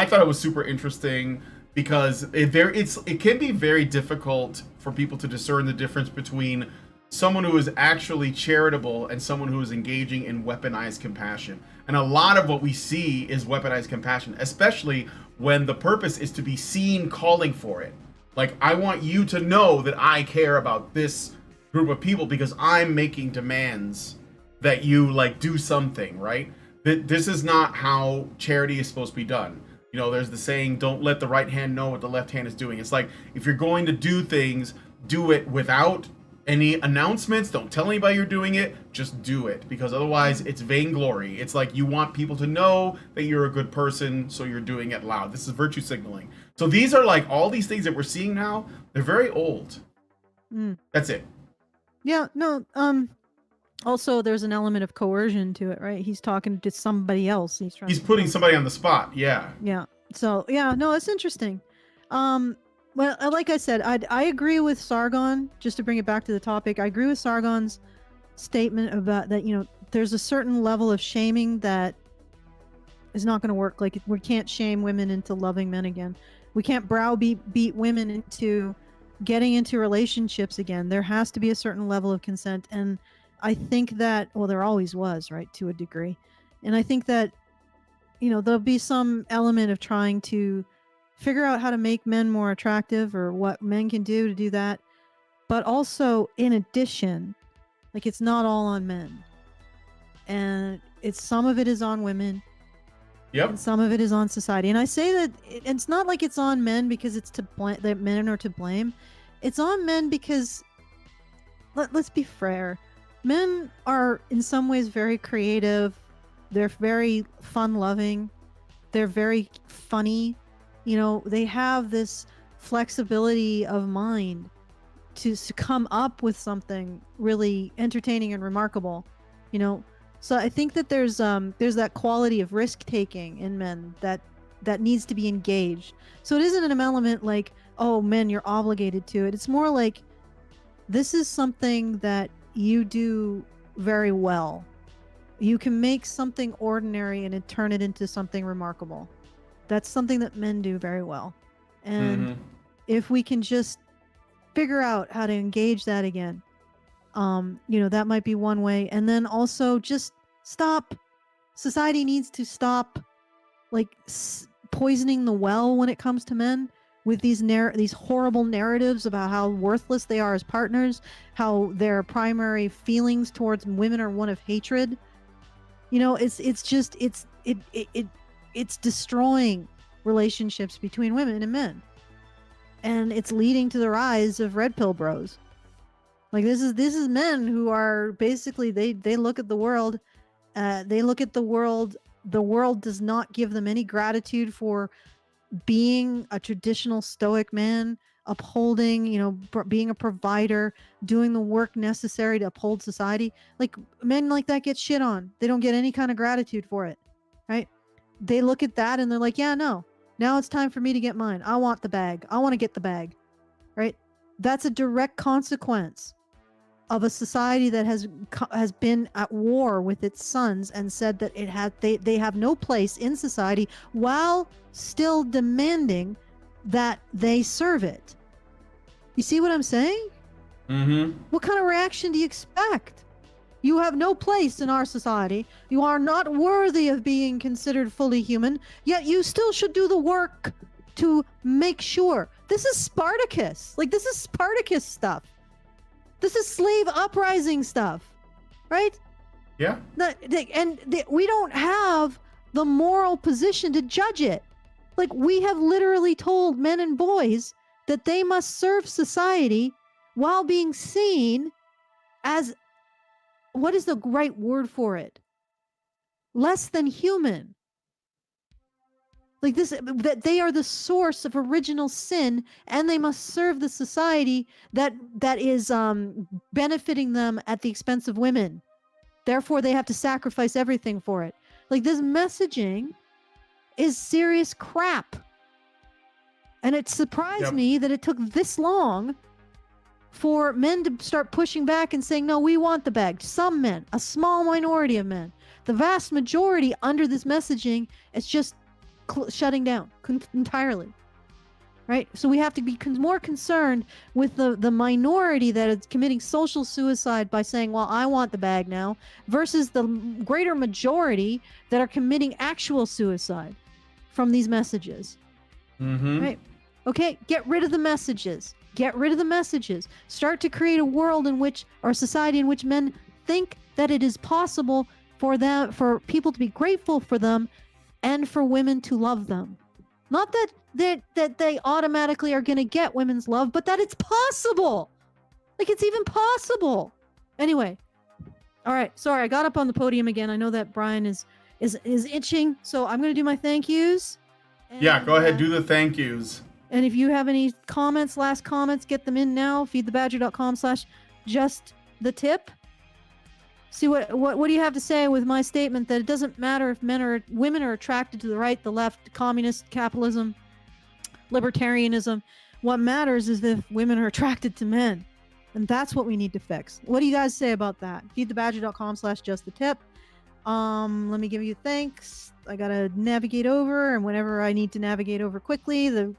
thought it was super interesting because it can be very difficult for people to discern the difference between someone who is actually charitable and someone who is engaging in weaponized compassion. And a lot of what we see is weaponized compassion, especially when the purpose is to be seen calling for it. Like, I want you to know that I care about this group of people because I'm making demands that you like do something, right? This is not how charity is supposed to be done. You know, there's the saying, don't let the right hand know what the left hand is doing. It's like, if you're going to do things, do it without any announcements. Don't tell anybody you're doing it. Just do it, because otherwise it's vainglory. It's like you want people to know that you're a good person, so you're doing it loud. This is virtue signaling. So these are like all these things that we're seeing now. They're very old. That's it. Yeah, no, also there's an element of coercion to it, right? He's talking to somebody else. He's putting somebody on the spot. Yeah. Yeah. So, yeah, no, it's interesting. Well, like I said, I agree with Sargon, just to bring it back to the topic. I agree with Sargon's statement about that, you know, there's a certain level of shaming that is not going to work. Like, we can't shame women into loving men again. We can't browbeat women into getting into relationships again. There has to be a certain level of consent. And I think that, well, there always was, right, to a degree. And I think that, you know, there'll be some element of trying to figure out how to make men more attractive, or what men can do to do that. But also, in addition, like, it's not all on men. And some of it is on women. Yep. And some of it is on society. And I say that it's not like it's on men because it's to blame, that men are to blame. It's on men because, let's be fair, men are in some ways very creative. They're very fun-loving. They're very funny. You know, they have this flexibility of mind to come up with something really entertaining and remarkable, you know. So I think that there's that quality of risk-taking in men that needs to be engaged. So it isn't an element like, oh, men, you're obligated to it. It's more like, this is something that you do very well. You can make something ordinary and turn it into something remarkable. That's something that men do very well. And if we can just figure out how to engage that again, you know, that might be one way. And then also just stop. Society needs to stop, like, poisoning the well when it comes to men with these horrible narratives about how worthless they are as partners, how their primary feelings towards women are one of hatred. You know, it's destroying relationships between women and men, and it's leading to the rise of red pill bros. Like, this is men who are basically, they look at the world, the world does not give them any gratitude for being a traditional stoic man, upholding, you know, being a provider, doing the work necessary to uphold society. Like, men like that get shit on. They don't get any kind of gratitude for it, right? They look at that and they're like, yeah, no, now it's time for me to get mine. I want the bag. I want to get the bag, right? That's a direct consequence of a society that has been at war with its sons and said that they have no place in society, while still demanding that they serve it. You see what I'm saying? What kind of reaction do you expect? You have no place in our society. You are not worthy of being considered fully human, yet you still should do the work to make sure. This is Spartacus. Like, this is Spartacus stuff. This is slave uprising stuff, right? Yeah. We don't have the moral position to judge it. Like, we have literally told men and boys that they must serve society while being seen as, what is the right word for it? Less than human. Like this, that they are the source of original sin, and they must serve the society that is benefiting them at the expense of women. Therefore, they have to sacrifice everything for it. Like, this messaging is serious crap. And it surprised me that it took this long for men to start pushing back and saying, no, we want the bag. Some men, a small minority of men. The vast majority under this messaging is just shutting down entirely, right? So we have to be more concerned with the minority that is committing social suicide by saying, well, I want the bag now, versus the greater majority that are committing actual suicide from these messages. Right? Okay, get rid of the messages. Get rid of the messages. Start to create a world in which, or society in which men think that it is possible for them, for people to be grateful for them, and for women to love them. Not that they automatically are going to get women's love, but that it's possible. Like, it's even possible. Anyway, all right. Sorry, I got up on the podium again. I know that Brian is itching, so I'm going to do my thank yous. And, yeah, go ahead, do the thank yous. And if you have any comments, last comments, get them in now. feedthebadger.com/justthetip. See what do you have to say with my statement that it doesn't matter if women are attracted to the right, the left, communist, capitalism, libertarianism. What matters is if women are attracted to men. And that's what we need to fix. What do you guys say about that? feedthebadger.com/justthetip. Let me give you thanks. I gotta navigate over, and whenever I need to navigate over quickly, the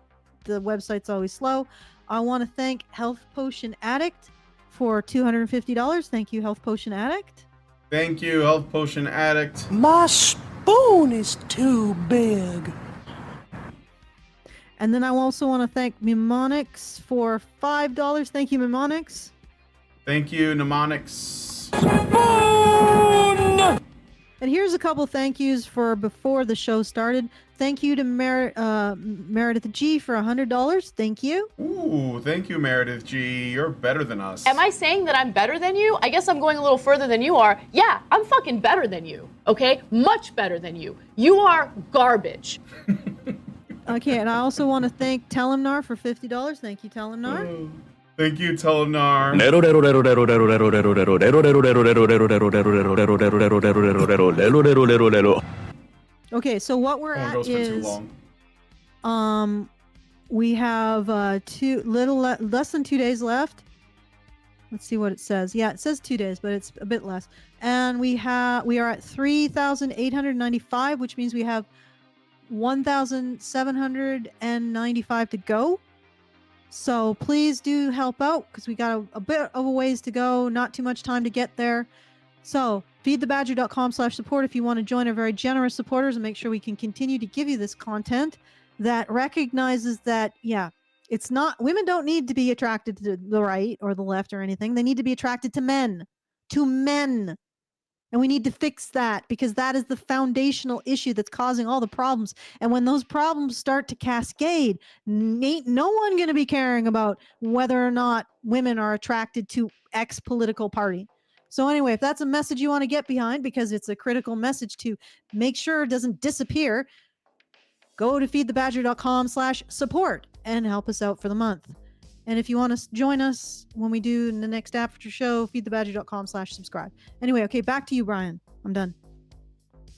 website's always slow. I want to thank Health Potion Addict for $250. Thank you, Health Potion Addict. Thank you, Health Potion Addict. My spoon is too big. And then I also want to thank Mnemonics for $5. Thank you, Mnemonics. Thank you, Mnemonics. And here's a couple thank yous for before the show started. Thank you to Meredith G for $100. Thank you. Ooh, thank you, Meredith G. You're better than us. Am I saying that I'm better than you? I guess I'm going a little further than you are. Yeah, I'm fucking better than you. Okay? Much better than you. You are garbage. Okay, and I also want to thank Telemnar for $50. Thank you, Telemnar. Thank you, Telenar. Okay, so what we're at is we have less than 2 days left. Let's see what it says. Yeah, it says 2 days, but it's a bit less. And we are at 3,895, which means we have 1,795 to go. So please do help out because we got a bit of a ways to go, not too much time to get there. So feedthebadger.com/support if you want to join our very generous supporters and make sure we can continue to give you this content that recognizes that, yeah, it's not, women don't need to be attracted to the right or the left or anything. They need to be attracted to men. And we need to fix that because that is the foundational issue that's causing all the problems. And when those problems start to cascade, ain't no one going to be caring about whether or not women are attracted to X political party. So anyway, if that's a message you want to get behind because it's a critical message to make sure it doesn't disappear, go to feedthebadger.com/support and help us out for the month. And if you want to join us when we do in the next after show, feedthebadger.com/subscribe. Anyway, okay, back to you, Brian. I'm done.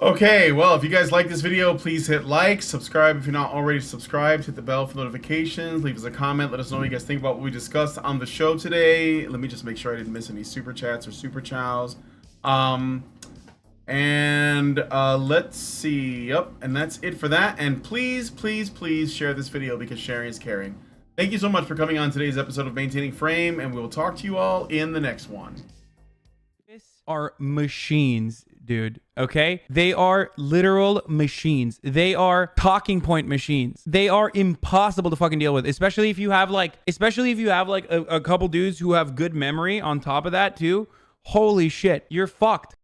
Okay, well, if you guys like this video, please hit like, subscribe if you're not already subscribed, hit the bell for notifications, leave us a comment, let us know what you guys think about what we discussed on the show today. Let me just make sure I didn't miss any super chats or super chows. Let's see. Yep, and that's it for that. And please, please, please share this video because sharing is caring. Thank you so much for coming on today's episode of Maintaining Frame, and we'll talk to you all in the next one. Are machines, dude. Okay? They are literal machines. They are talking point machines. They are impossible to fucking deal with, especially if you have like a couple dudes who have good memory on top of that too. Holy shit, you're fucked.